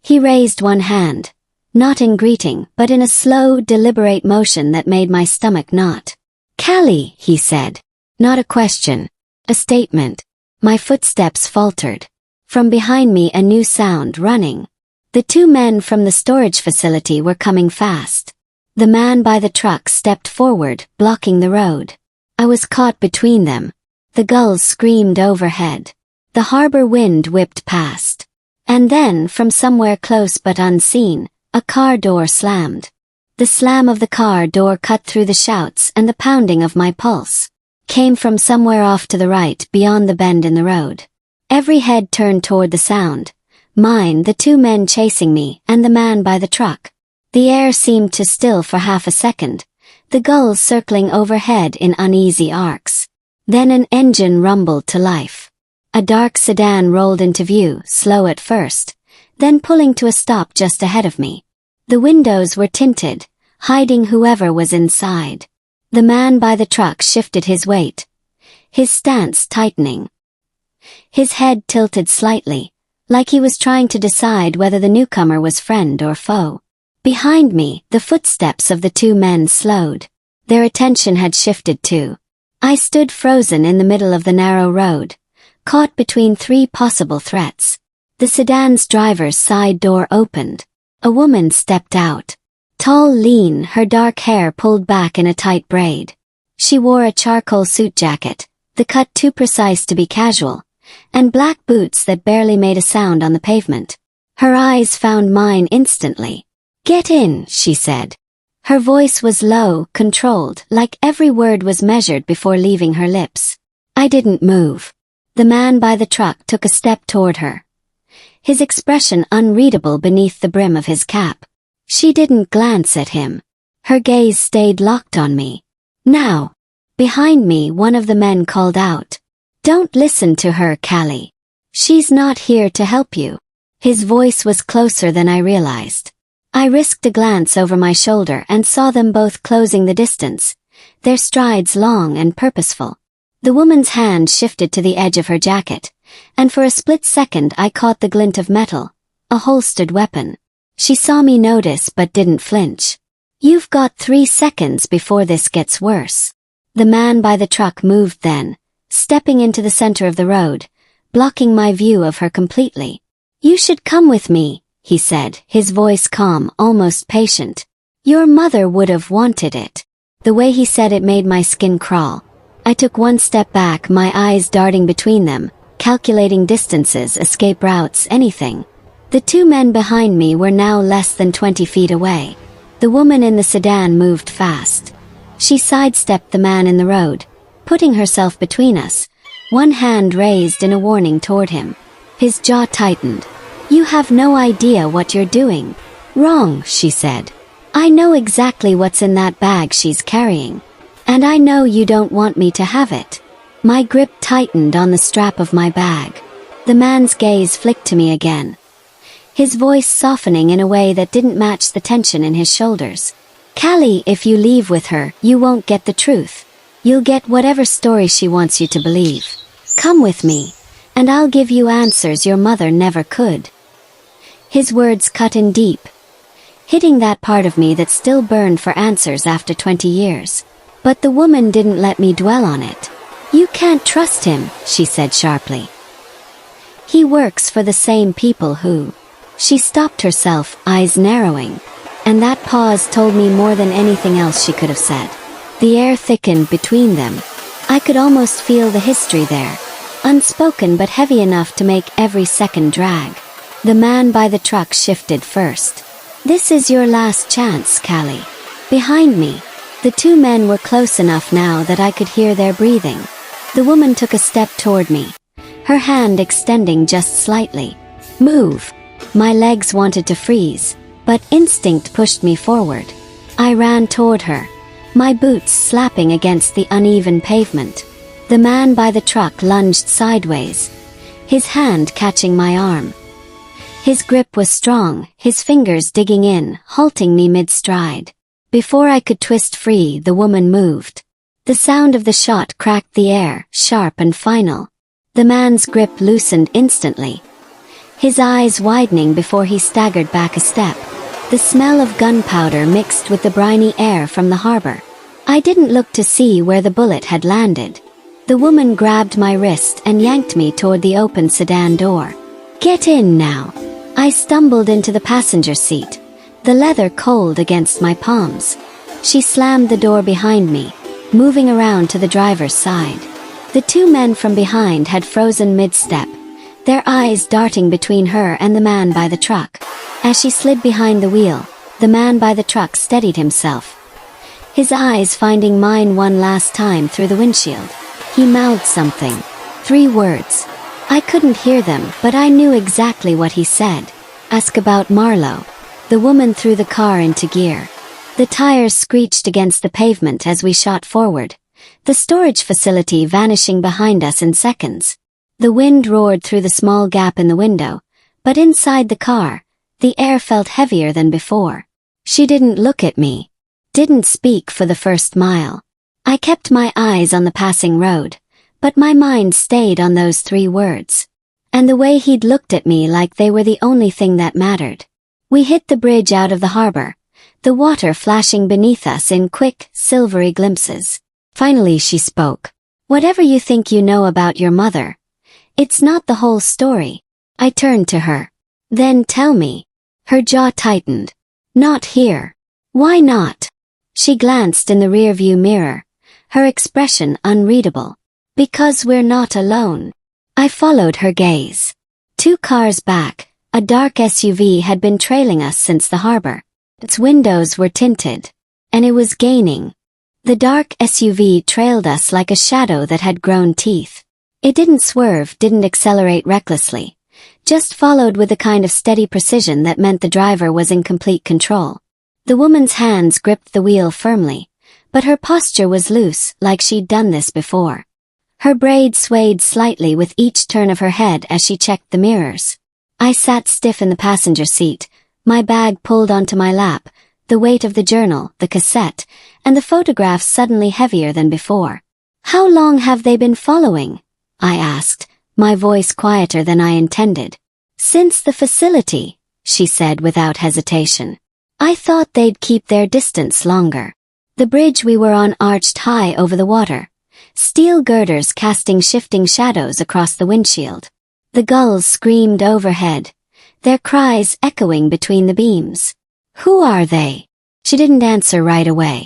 He raised one hand, not in greeting, but in a slow, deliberate motion that made my stomach knot. "Callie," he said. Not a question, a statement. My footsteps faltered. From behind me a new sound, running. The two men from the storage facility were coming fast. The man by the truck stepped forward, blocking the road. I was caught between them. The gulls screamed overhead. The harbor wind whipped past. And then, from somewhere close but unseen, a car door slammed. The slam of the car door cut through the shouts, and the pounding of my pulse came from somewhere off to the right, beyond the bend in the road. Every head turned toward the sound. Mine, the two men chasing me, and the man by the truck. The air seemed to still for half a second, the gulls circling overhead in uneasy arcs. Then an engine rumbled to life. A dark sedan rolled into view, slow at first, then pulling to a stop just ahead of me. The windows were tinted, hiding whoever was inside. The man by the truck shifted his weight, his stance tightening. His head tilted slightly, like he was trying to decide whether the newcomer was friend or foe. Behind me, the footsteps of the two men slowed. Their attention had shifted too. I stood frozen in the middle of the narrow road, caught between three possible threats. The sedan's driver's side door opened. A woman stepped out. Tall, lean, her dark hair pulled back in a tight braid. She wore a charcoal suit jacket, the cut too precise to be casual, and black boots that barely made a sound on the pavement. Her eyes found mine instantly. "Get in," she said. Her voice was low, controlled, like every word was measured before leaving her lips. I didn't move. The man by the truck took a step toward her, his expression unreadable beneath the brim of his cap. She didn't glance at him. Her gaze stayed locked on me. "Now." Behind me, one of the men called out, "Don't listen to her, Callie. She's not here to help you." His voice was closer than I realized. I risked a glance over my shoulder and saw them both closing the distance, their strides long and purposeful. The woman's hand shifted to the edge of her jacket, and for a split second I caught the glint of metal, a holstered weapon. She saw me notice but didn't flinch. "You've got 3 seconds before this gets worse." The man by the truck moved then, stepping into the center of the road, blocking my view of her completely. "You should come with me," he said, his voice calm, almost patient. "Your mother would have wanted it." The way he said it made my skin crawl. I took one step back, my eyes darting between them, calculating distances, escape routes, anything. The two men behind me were now less than 20 feet away. The woman in the sedan moved fast. She sidestepped the man in the road, putting herself between us, one hand raised in a warning toward him. His jaw tightened. "You have no idea what you're doing." "Wrong," she said. "I know exactly what's in that bag she's carrying. And I know you don't want me to have it." My grip tightened on the strap of my bag. The man's gaze flicked to me again, his voice softening in a way that didn't match the tension in his shoulders. "Callie, if you leave with her, you won't get the truth. You'll get whatever story she wants you to believe. Come with me, And I'll give you answers your mother never could." His words cut in deep, hitting that part of me that still burned for answers after 20 years. But the woman didn't let me dwell on it. "You can't trust him," she said sharply. "He works for the same people who—" She stopped herself, eyes narrowing. And that pause told me more than anything else she could have said. The air thickened between them. I could almost feel the history there, unspoken but heavy enough to make every second drag. The man by the truck shifted first. "This is your last chance, Callie." Behind me, the two men were close enough now that I could hear their breathing. The woman took a step toward me, her hand extending just slightly. "Move." My legs wanted to freeze, but instinct pushed me forward. I ran toward her, my boots slapping against the uneven pavement. The man by the truck lunged sideways, his hand catching my arm. His grip was strong, his fingers digging in, halting me mid-stride. Before I could twist free, the woman moved. The sound of the shot cracked the air, sharp and final. The man's grip loosened instantly, his eyes widening before he staggered back a step. The smell of gunpowder mixed with the briny air from the harbor. I didn't look to see where the bullet had landed. The woman grabbed my wrist and yanked me toward the open sedan door. "Get in now." I stumbled into the passenger seat, the leather cold against my palms. She slammed the door behind me, moving around to the driver's side. The two men from behind had frozen mid-step, their eyes darting between her and the man by the truck. As she slid behind the wheel, the man by the truck steadied himself, his eyes finding mine one last time through the windshield. He mouthed something. 3 words. I couldn't hear them, but I knew exactly what he said. "Ask about Marlowe." The woman threw the car into gear. The tires screeched against the pavement as we shot forward, the storage facility vanishing behind us in seconds. The wind roared through the small gap in the window, but inside the car, the air felt heavier than before. She didn't look at me, didn't speak for the first mile. I kept my eyes on the passing road, but my mind stayed on those 3 words. And the way he'd looked at me like they were the only thing that mattered. We hit the bridge out of the harbor, the water flashing beneath us in quick, silvery glimpses. Finally she spoke. "Whatever you think you know about your mother, it's not the whole story." I turned to her. "Then tell me." Her jaw tightened. "Not here." "Why not?" She glanced in the rearview mirror, her expression unreadable. "Because we're not alone." I followed her gaze. 2 cars back, a dark SUV had been trailing us since the harbor. Its windows were tinted, and it was gaining. The dark SUV trailed us like a shadow that had grown teeth. It didn't swerve, didn't accelerate recklessly, just followed with a kind of steady precision that meant the driver was in complete control. The woman's hands gripped the wheel firmly, but her posture was loose, like she'd done this before. Her braid swayed slightly with each turn of her head as she checked the mirrors. I sat stiff in the passenger seat, my bag pulled onto my lap, the weight of the journal, the cassette, and the photographs suddenly heavier than before. "How long have they been following?" I asked, my voice quieter than I intended. "Since the facility," she said without hesitation. "I thought they'd keep their distance longer." The bridge we were on arched high over the water, steel girders casting shifting shadows across the windshield. The gulls screamed overhead, their cries echoing between the beams. "Who are they?" She didn't answer right away.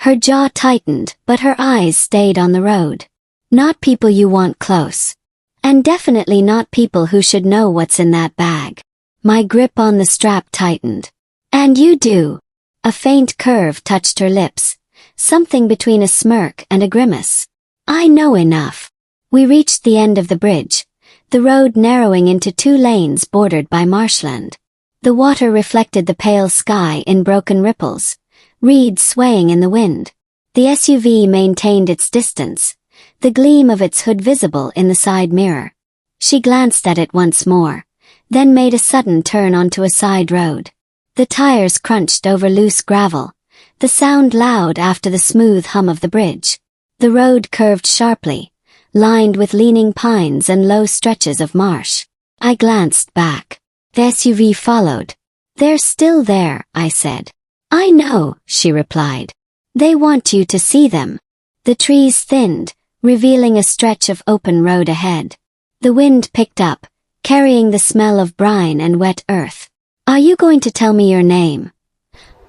Her jaw tightened, but her eyes stayed on the road. "Not people you want close. And definitely not people who should know what's in that bag." My grip on the strap tightened. "And you do." A faint curve touched her lips, something between a smirk and a grimace. "I know enough." We reached the end of the bridge, the road narrowing into 2 lanes bordered by marshland. The water reflected the pale sky in broken ripples, reeds swaying in the wind. The SUV maintained its distance, the gleam of its hood visible in the side mirror. She glanced at it once more, then made a sudden turn onto a side road. The tires crunched over loose gravel, the sound loud after the smooth hum of the bridge. The road curved sharply, lined with leaning pines and low stretches of marsh. I glanced back. The SUV followed. "They're still there," I said. "I know," she replied. "They want you to see them." The trees thinned, revealing a stretch of open road ahead. The wind picked up, carrying the smell of brine and wet earth. "Are you going to tell me your name?"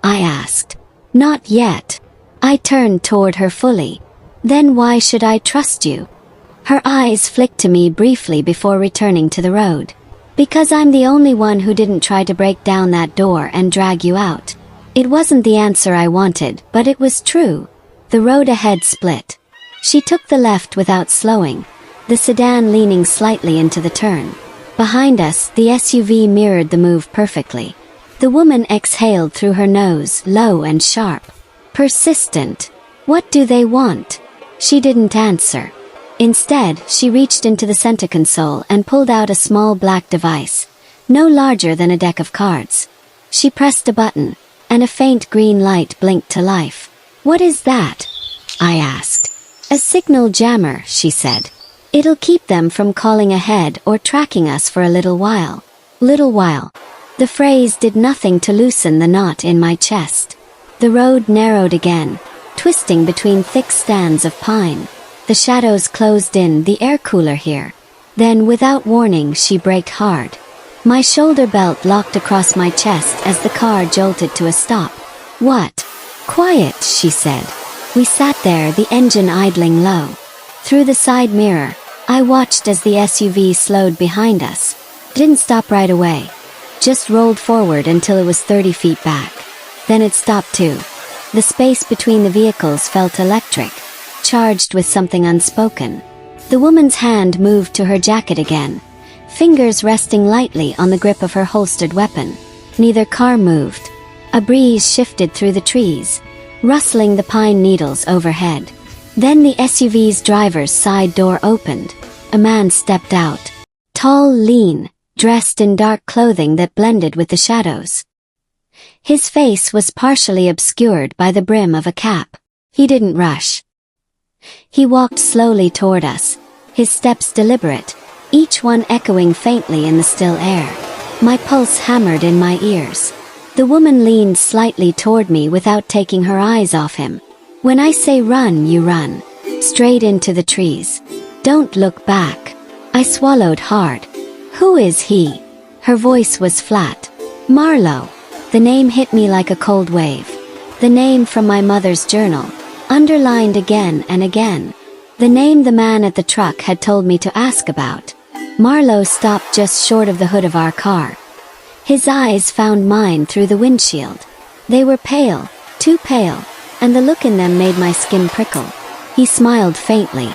I asked. "Not yet." I turned toward her fully. "Then why should I trust you?" Her eyes flicked to me briefly before returning to the road. "Because I'm the only one who didn't try to break down that door and drag you out." It wasn't the answer I wanted, but it was true. The road ahead split. She took the left without slowing, the sedan leaning slightly into the turn. Behind us, the SUV mirrored the move perfectly. The woman exhaled through her nose, low and sharp. Persistent. "What do they want?" She didn't answer. Instead, she reached into the center console and pulled out a small black device, no larger than a deck of cards. She pressed a button, and a faint green light blinked to life. "What is that?" I asked. "A signal jammer," she said. "It'll keep them from calling ahead or tracking us for a little while." Little while. The phrase did nothing to loosen the knot in my chest. The road narrowed again, twisting between thick stands of pine. The shadows closed in, the air cooler here. Then, without warning, she braked hard. My shoulder belt locked across my chest as the car jolted to a stop. "What?" "Quiet," she said. We sat there, the engine idling low. Through the side mirror, I watched as the SUV slowed behind us. Didn't stop right away. Just rolled forward until it was 30 feet back. Then it stopped too. The space between the vehicles felt electric, charged with something unspoken. The woman's hand moved to her jacket again, fingers resting lightly on the grip of her holstered weapon. Neither car moved. A breeze shifted through the trees, rustling the pine needles overhead. Then the SUV's driver's side door opened. A man stepped out. Tall, lean, dressed in dark clothing that blended with the shadows. His face was partially obscured by the brim of a cap. He didn't rush. He walked slowly toward us, his steps deliberate, each one echoing faintly in the still air. My pulse hammered in my ears. The woman leaned slightly toward me without taking her eyes off him. "When I say run, you run. Straight into the trees. Don't look back." I swallowed hard. "Who is he?" Her voice was flat. "Marlowe." The name hit me like a cold wave. The name from my mother's journal, underlined again and again. The name the man at the truck had told me to ask about. Marlowe stopped just short of the hood of our car. His eyes found mine through the windshield. They were pale, too pale, and the look in them made my skin prickle. He smiled faintly.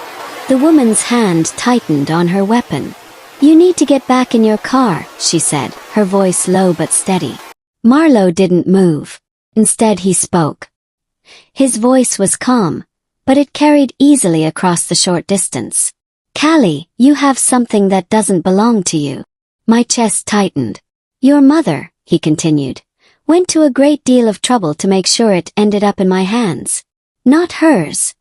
The woman's hand tightened on her weapon. "You need to get back in your car," she said, her voice low but steady. Marlowe didn't move. Instead he spoke. His voice was calm, but it carried easily across the short distance. "Callie, you have something that doesn't belong to you." My chest tightened. "Your mother," he continued, "went to a great deal of trouble to make sure it ended up in my hands. Not hers."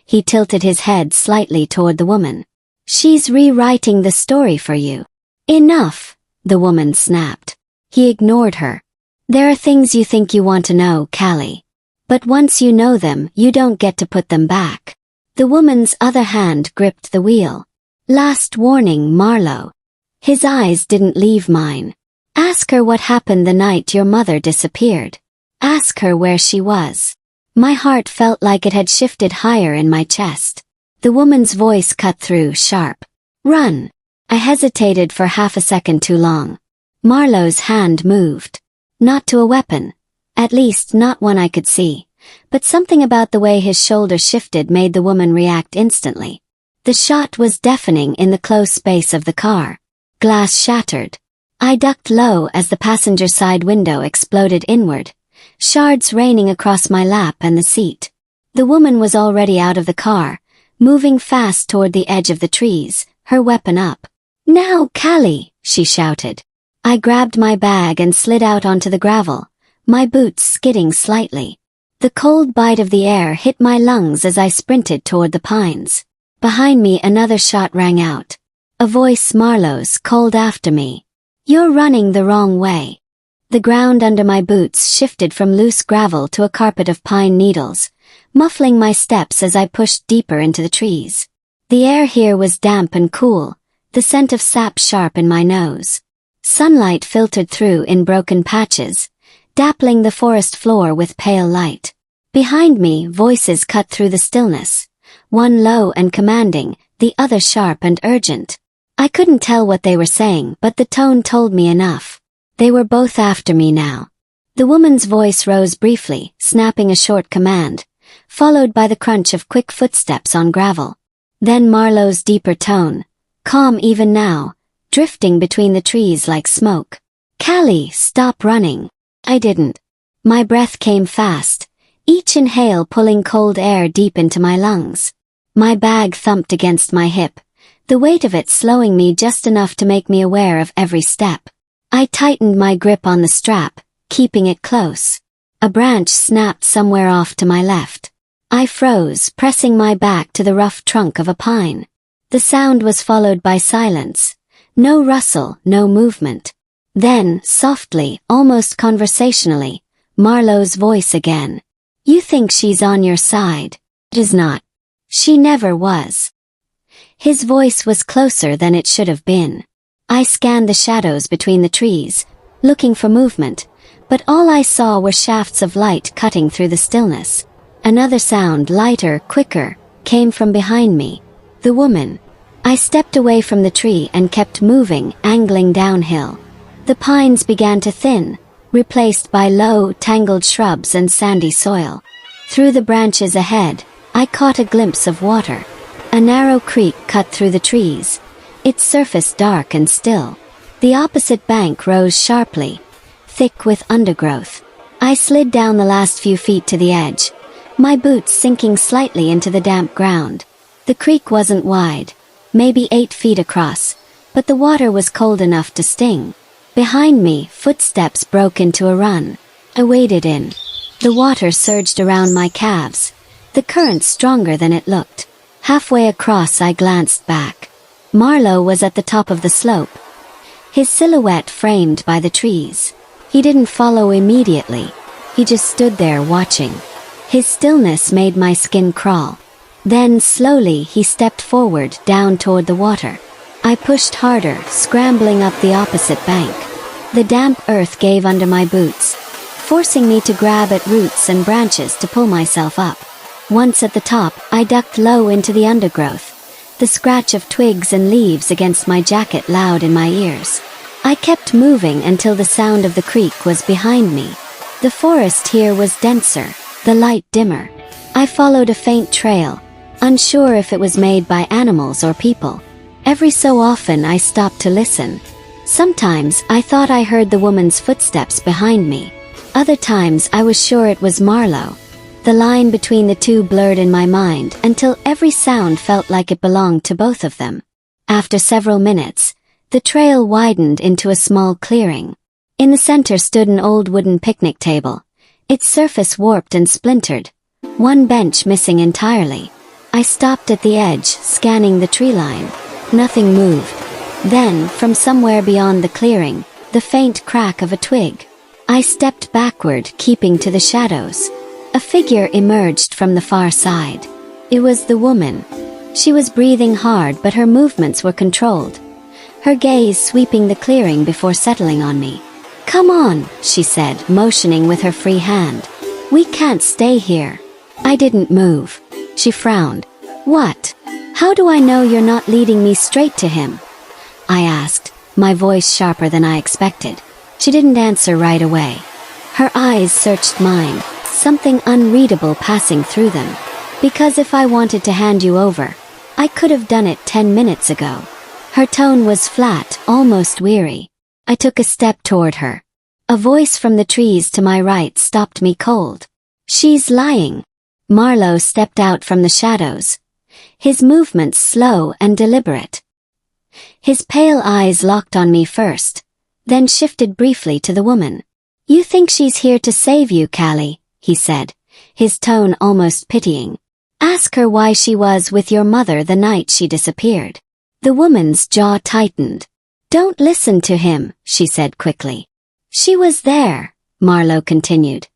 He tilted his head slightly toward the woman. "She's rewriting the story for you." "Enough," the woman snapped. He ignored her. "There are things you think you want to know, Callie. But once you know them, you don't get to put them back." The woman's other hand gripped the wheel. "Last warning, Marlowe." His eyes didn't leave mine. "Ask her what happened the night your mother disappeared. Ask her where she was." My heart felt like it had shifted higher in my chest. The woman's voice cut through, sharp. "Run." I hesitated for half a second too long. Marlowe's hand moved. Not to a weapon. At least not one I could see. But something about the way his shoulder shifted made the woman react instantly. The shot was deafening in the close space of the car. Glass shattered. I ducked low as the passenger side window exploded inward, shards raining across my lap and the seat. The woman was already out of the car, moving fast toward the edge of the trees, her weapon up. "Now, Callie," she shouted. I grabbed my bag and slid out onto the gravel, my boots skidding slightly. The cold bite of the air hit my lungs as I sprinted toward the pines. Behind me another shot rang out. A voice Marlowe's called after me. "You're running the wrong way." The ground under my boots shifted from loose gravel to a carpet of pine needles, muffling my steps as I pushed deeper into the trees. The air here was damp and cool, the scent of sap sharp in my nose. Sunlight filtered through in broken patches, dappling the forest floor with pale light. Behind me, voices cut through the stillness, one low and commanding, the other sharp and urgent. I couldn't tell what they were saying, but the tone told me enough. They were both after me now. The woman's voice rose briefly, snapping a short command, followed by the crunch of quick footsteps on gravel. Then Marlowe's deeper tone, calm even now, drifting between the trees like smoke. "Callie, stop running." I didn't. My breath came fast, each inhale pulling cold air deep into my lungs. My bag thumped against my hip, the weight of it slowing me just enough to make me aware of every step. I tightened my grip on the strap, keeping it close. A branch snapped somewhere off to my left. I froze, pressing my back to the rough trunk of a pine. The sound was followed by silence. No rustle, no movement. Then, softly, almost conversationally, Marlowe's voice again. "You think she's on your side. It is not. She never was." His voice was closer than it should have been. I scanned the shadows between the trees, looking for movement, but all I saw were shafts of light cutting through the stillness. Another sound, lighter, quicker, came from behind me. The woman. I stepped away from the tree and kept moving, angling downhill. The pines began to thin, replaced by low, tangled shrubs and sandy soil. Through the branches ahead, I caught a glimpse of water. A narrow creek cut through the trees, its surface dark and still. The opposite bank rose sharply, thick with undergrowth. I slid down the last few feet to the edge, my boots sinking slightly into the damp ground. The creek wasn't wide, maybe 8 feet across, but the water was cold enough to sting. Behind me, footsteps broke into a run. I waded in. The water surged around my calves, the current stronger than it looked. Halfway across I glanced back. Marlowe was at the top of the slope, his silhouette framed by the trees. He didn't follow immediately. He just stood there watching. His stillness made my skin crawl. Then, slowly, he stepped forward, down toward the water. I pushed harder, scrambling up the opposite bank. The damp earth gave under my boots, forcing me to grab at roots and branches to pull myself up. Once at the top, I ducked low into the undergrowth, the scratch of twigs and leaves against my jacket loud in my ears. I kept moving until the sound of the creek was behind me. The forest here was denser, the light dimmer. I followed a faint trail, unsure if it was made by animals or people. Every so often I stopped to listen. Sometimes I thought I heard the woman's footsteps behind me. Other times I was sure it was Marlowe. The line between the two blurred in my mind until every sound felt like it belonged to both of them. After several minutes, the trail widened into a small clearing. In the center stood an old wooden picnic table, its surface warped and splintered, one bench missing entirely. I stopped at the edge, scanning the tree line. Nothing moved. Then, from somewhere beyond the clearing, the faint crack of a twig. I stepped backward, keeping to the shadows. A figure emerged from the far side. It was the woman. She was breathing hard, but her movements were controlled, her gaze sweeping the clearing before settling on me. "Come on," she said, motioning with her free hand. "We can't stay here." I didn't move. She frowned. "What? How do I know you're not leading me straight to him?" I asked, my voice sharper than I expected. She didn't answer right away. Her eyes searched mine, something unreadable passing through them. "Because if I wanted to hand you over, I could have done it 10 minutes ago." Her tone was flat, almost weary. I took a step toward her. A voice from the trees to my right stopped me cold. "She's lying." Marlowe stepped out from the shadows, his movements slow and deliberate. His pale eyes locked on me first, then shifted briefly to the woman. "You think she's here to save you, Callie," he said, his tone almost pitying. Ask her why she was with your mother the night she disappeared." The woman's jaw tightened. "Don't listen to him," she said quickly. "She was there," Marlowe continued,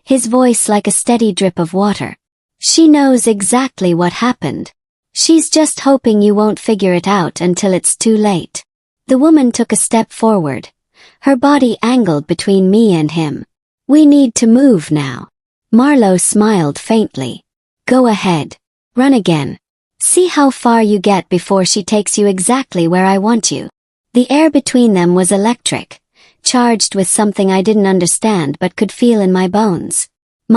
his voice like a steady drip of water. "She knows exactly what happened. She's just hoping you won't figure it out until it's too late." The woman took a step forward, her body angled between me and him. "We need to move now." Marlowe smiled faintly. "Go ahead. Run again. See how far you get before she takes you exactly where I want you." The air between them was electric, charged with something I didn't understand but could feel in my bones.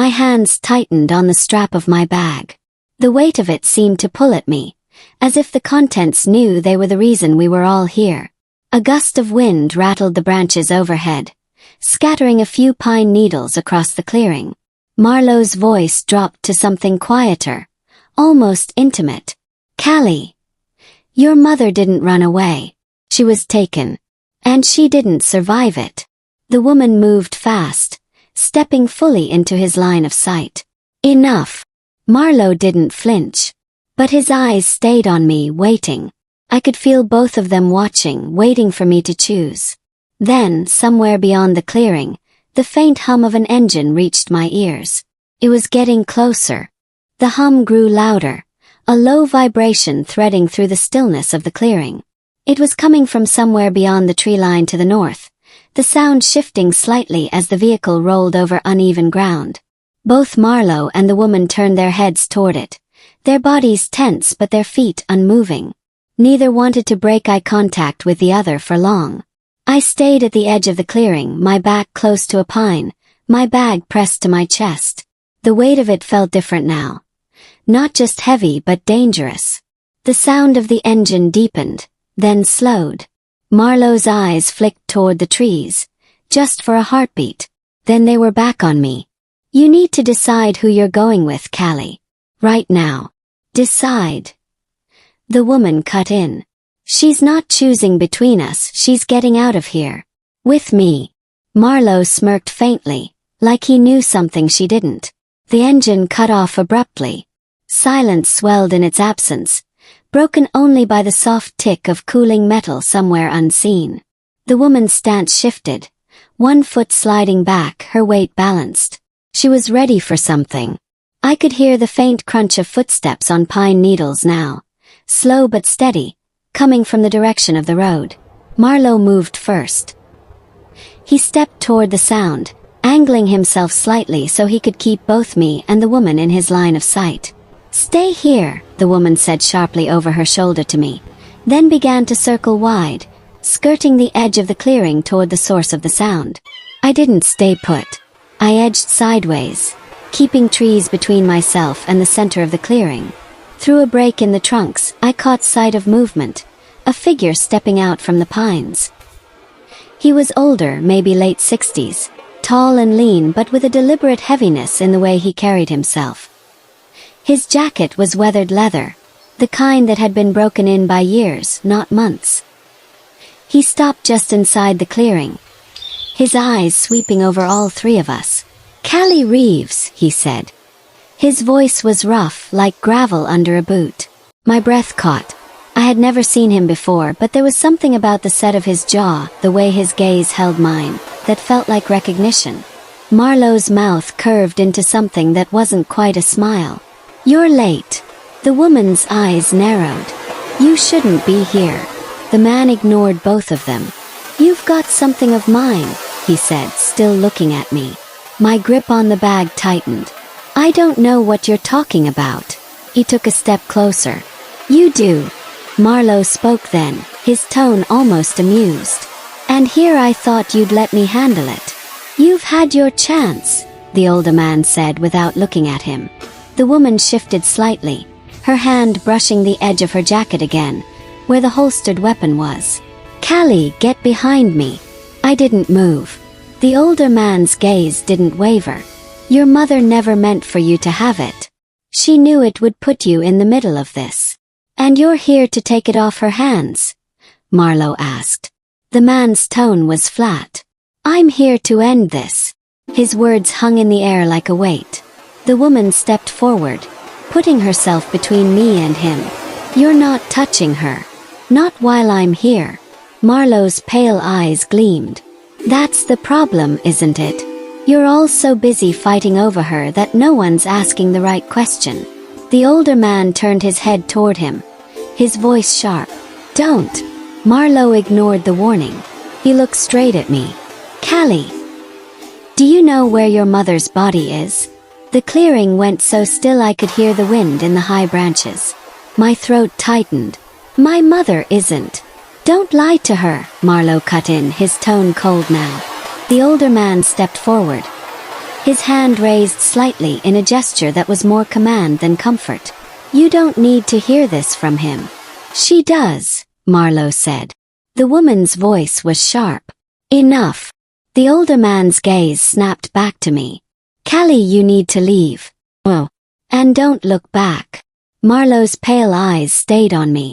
My hands tightened on the strap of my bag. The weight of it seemed to pull at me, as if the contents knew they were the reason we were all here. A gust of wind rattled the branches overhead, scattering a few pine needles across the clearing. Marlowe's voice dropped to something quieter, almost intimate. "Callie, your mother didn't run away. She was taken. And she didn't survive it." The woman moved fast, stepping fully into his line of sight. "Enough." Marlowe didn't flinch, but his eyes stayed on me, waiting. I could feel both of them watching, waiting for me to choose. Then, somewhere beyond the clearing, the faint hum of an engine reached my ears. It was getting closer. The hum grew louder, a low vibration threading through the stillness of the clearing. It was coming from somewhere beyond the tree line to the north, the sound shifting slightly as the vehicle rolled over uneven ground. Both Marlowe and the woman turned their heads toward it, their bodies tense but their feet unmoving. Neither wanted to break eye contact with the other for long. I stayed at the edge of the clearing, my back close to a pine, my bag pressed to my chest. The weight of it felt different now. Not just heavy but dangerous. The sound of the engine deepened, then slowed. Marlowe's eyes flicked toward the trees, just for a heartbeat. Then they were back on me. "You need to decide who you're going with, Callie. Right now. Decide." The woman cut in. "She's not choosing between us, she's getting out of here. With me." Marlowe smirked faintly, like he knew something she didn't. The engine cut off abruptly. Silence swelled in its absence, broken only by the soft tick of cooling metal somewhere unseen. The woman's stance shifted, one foot sliding back, her weight balanced. She was ready for something. I could hear the faint crunch of footsteps on pine needles now, slow but steady, coming from the direction of the road. Marlowe moved first. He stepped toward the sound, angling himself slightly so he could keep both me and the woman in his line of sight. "Stay here," the woman said sharply over her shoulder to me, then began to circle wide, skirting the edge of the clearing toward the source of the sound. I didn't stay put. I edged sideways, keeping trees between myself and the center of the clearing. Through a break in the trunks, I caught sight of movement, a figure stepping out from the pines. He was older, maybe late 60s, tall and lean but with a deliberate heaviness in the way he carried himself. His jacket was weathered leather, the kind that had been broken in by years, not months. He stopped just inside the clearing, his eyes sweeping over all three of us. "Callie Reeves," he said. His voice was rough, like gravel under a boot. My breath caught. I had never seen him before, but there was something about the set of his jaw, the way his gaze held mine, that felt like recognition. Marlowe's mouth curved into something that wasn't quite a smile. "You're late." The woman's eyes narrowed. "You shouldn't be here." The man ignored both of them. "You've got something of mine," he said, still looking at me. My grip on the bag tightened. "I don't know what you're talking about." He took a step closer. "You do." Marlowe spoke then, his tone almost amused. "And here I thought you'd let me handle it." "You've had your chance," the older man said without looking at him. The woman shifted slightly, her hand brushing the edge of her jacket again, where the holstered weapon was. "Callie, get behind me." I didn't move. The older man's gaze didn't waver. "Your mother never meant for you to have it. She knew it would put you in the middle of this. And you're here to take it off her hands?" Marlowe asked. The man's tone was flat. "I'm here to end this." His words hung in the air like a weight. The woman stepped forward, putting herself between me and him. "You're not touching her. Not while I'm here." Marlowe's pale eyes gleamed. "That's the problem, isn't it? You're all so busy fighting over her that no one's asking the right question." The older man turned his head toward him, his voice sharp. "Don't." Marlowe ignored the warning. He looked straight at me. "Callie, do you know where your mother's body is?" The clearing went so still I could hear the wind in the high branches. My throat tightened. "My mother isn't." "Don't lie to her," Marlowe cut in, his tone cold now. The older man stepped forward, his hand raised slightly in a gesture that was more command than comfort. "You don't need to hear this from him." "She does," Marlowe said. The woman's voice was sharp. "Enough." The older man's gaze snapped back to me. "Callie, you need to leave. Oh. And don't look back." Marlowe's pale eyes stayed on me.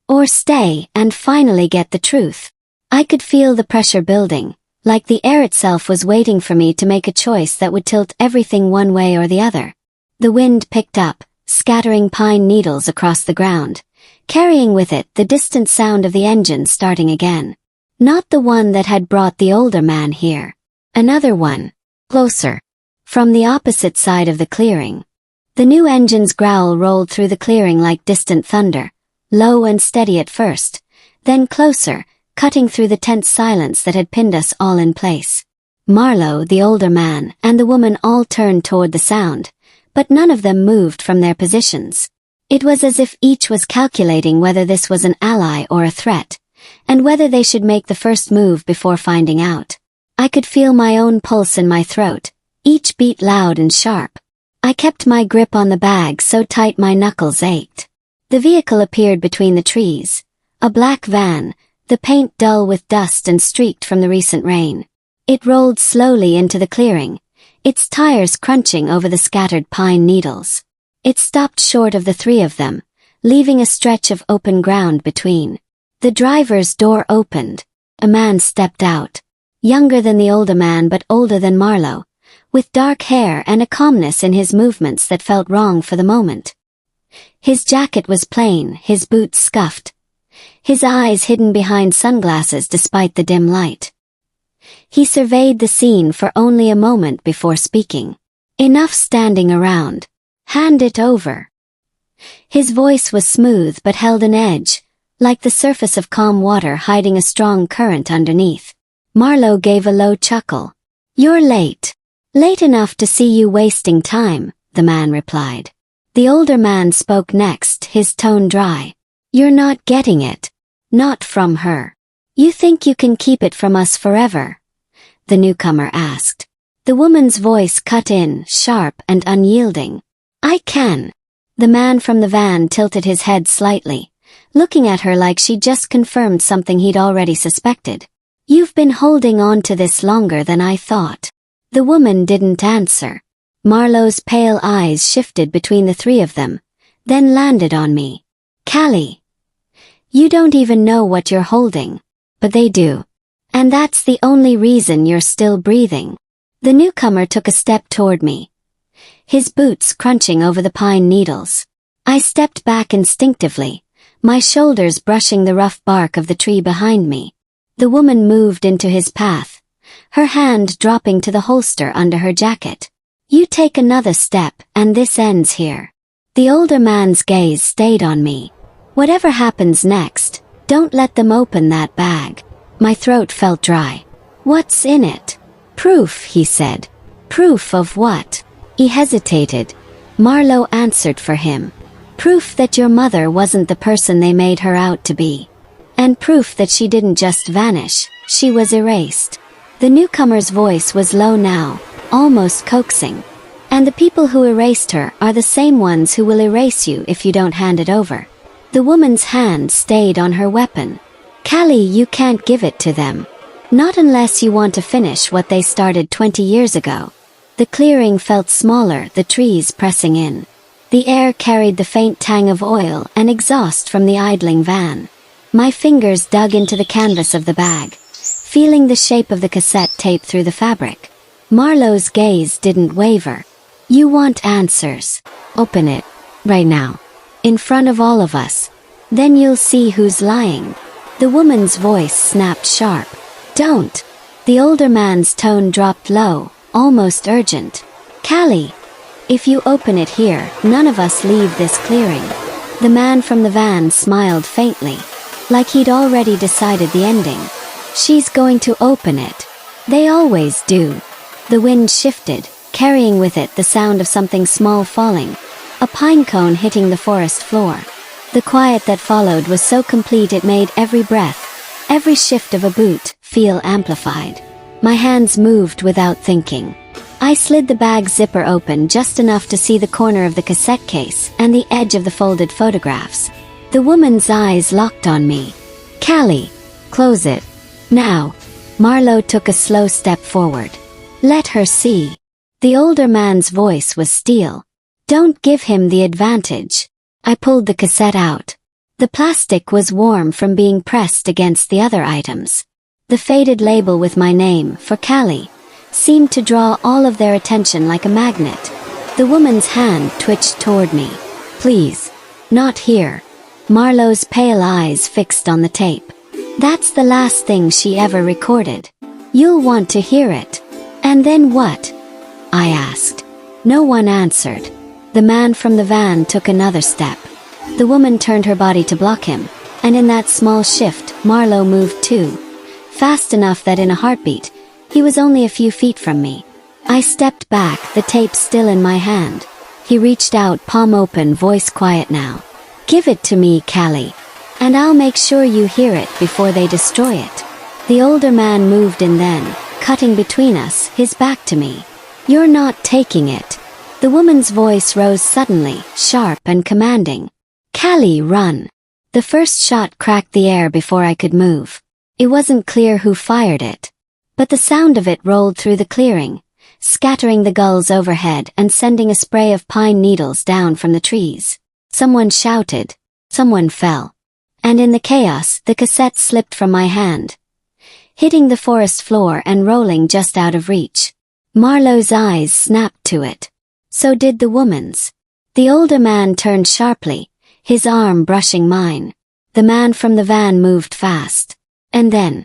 "Or stay and finally get the truth." I could feel the pressure building, like the air itself was waiting for me to make a choice that would tilt everything one way or the other. The wind picked up, scattering pine needles across the ground, carrying with it the distant sound of the engine starting again. Not the one that had brought the older man here. Another one. Closer. From the opposite side of the clearing. The new engine's growl rolled through the clearing like distant thunder, low and steady at first, then closer, cutting through the tense silence that had pinned us all in place. Marlowe, the older man, and the woman all turned toward the sound, but none of them moved from their positions. It was as if each was calculating whether this was an ally or a threat, and whether they should make the first move before finding out. I could feel my own pulse in my throat, each beat loud and sharp. I kept my grip on the bag so tight my knuckles ached. The vehicle appeared between the trees, a black van, the paint dull with dust and streaked from the recent rain. It rolled slowly into the clearing, its tires crunching over the scattered pine needles. It stopped short of the three of them, leaving a stretch of open ground between. The driver's door opened. A man stepped out, younger than the older man but older than Marlowe, with dark hair and a calmness in his movements that felt wrong for the moment. His jacket was plain, his boots scuffed, his eyes hidden behind sunglasses despite the dim light. He surveyed the scene for only a moment before speaking. "Enough standing around. Hand it over." His voice was smooth but held an edge, like the surface of calm water hiding a strong current underneath. Marlowe gave a low chuckle. "You're late. Late enough to see you wasting time," the man replied. The older man spoke next, his tone dry. "You're not getting it. Not from her. You think you can keep it from us forever?" the newcomer asked. The woman's voice cut in, sharp and unyielding. "I can." The man from the van tilted his head slightly, looking at her like she'd just confirmed something he'd already suspected. "You've been holding on to this longer than I thought." The woman didn't answer. Marlowe's pale eyes shifted between the three of them, then landed on me. "Callie, you don't even know what you're holding. But they do. And that's the only reason you're still breathing." The newcomer took a step toward me, his boots crunching over the pine needles. I stepped back instinctively, my shoulders brushing the rough bark of the tree behind me. The woman moved into his path, her hand dropping to the holster under her jacket. "You take another step, and this ends here." The older man's gaze stayed on me. "Whatever happens next, don't let them open that bag." My throat felt dry. "What's in it?" "Proof," he said. "Proof of what?" He hesitated. Marlowe answered for him. "Proof that your mother wasn't the person they made her out to be. And proof that she didn't just vanish, she was erased." The newcomer's voice was low now, almost coaxing. "And the people who erased her are the same ones who will erase you if you don't hand it over." The woman's hand stayed on her weapon. "Callie, you can't give it to them. Not unless you want to finish what they started 20 years ago." The clearing felt smaller, the trees pressing in. The air carried the faint tang of oil and exhaust from the idling van. My fingers dug into the canvas of the bag, feeling the shape of the cassette tape through the fabric. Marlowe's gaze didn't waver. "You want answers. Open it." Right now. In front of all of us. Then you'll see who's lying. The woman's voice snapped sharp. Don't. The older man's tone dropped low, almost urgent. Callie. If you open it here, none of us leave this clearing. The man from the van smiled faintly, like he'd already decided the ending. She's going to open it. They always do. The wind shifted, carrying with it the sound of something small falling, a pine cone hitting the forest floor. The quiet that followed was so complete it made every breath, every shift of a boot, feel amplified. My hands moved without thinking. I slid the bag zipper open just enough to see the corner of the cassette case and the edge of the folded photographs. The woman's eyes locked on me. Callie, close it. Now. Marlowe took a slow step forward. Let her see. The older man's voice was steel. Don't give him the advantage. I pulled the cassette out. The plastic was warm from being pressed against the other items. The faded label with my name, for Callie, seemed to draw all of their attention like a magnet. The woman's hand twitched toward me. Please. Not here. Marlowe's pale eyes fixed on the tape. That's the last thing she ever recorded. You'll want to hear it. And then what? I asked. No one answered. The man from the van took another step. The woman turned her body to block him, and in that small shift, Marlowe moved too. Fast enough that in a heartbeat, he was only a few feet from me. I stepped back, the tape still in my hand. He reached out, palm open, voice quiet now. Give it to me, Callie. And I'll make sure you hear it before they destroy it. The older man moved in then, cutting between us, his back to me. You're not taking it. The woman's voice rose suddenly, sharp and commanding. Callie, run. The first shot cracked the air before I could move. It wasn't clear who fired it. But the sound of it rolled through the clearing, scattering the gulls overhead and sending a spray of pine needles down from the trees. Someone shouted. Someone fell. And in the chaos, the cassette slipped from my hand, hitting the forest floor and rolling just out of reach. Marlowe's eyes snapped to it. So did the woman's. The older man turned sharply, his arm brushing mine. The man from the van moved fast. And then,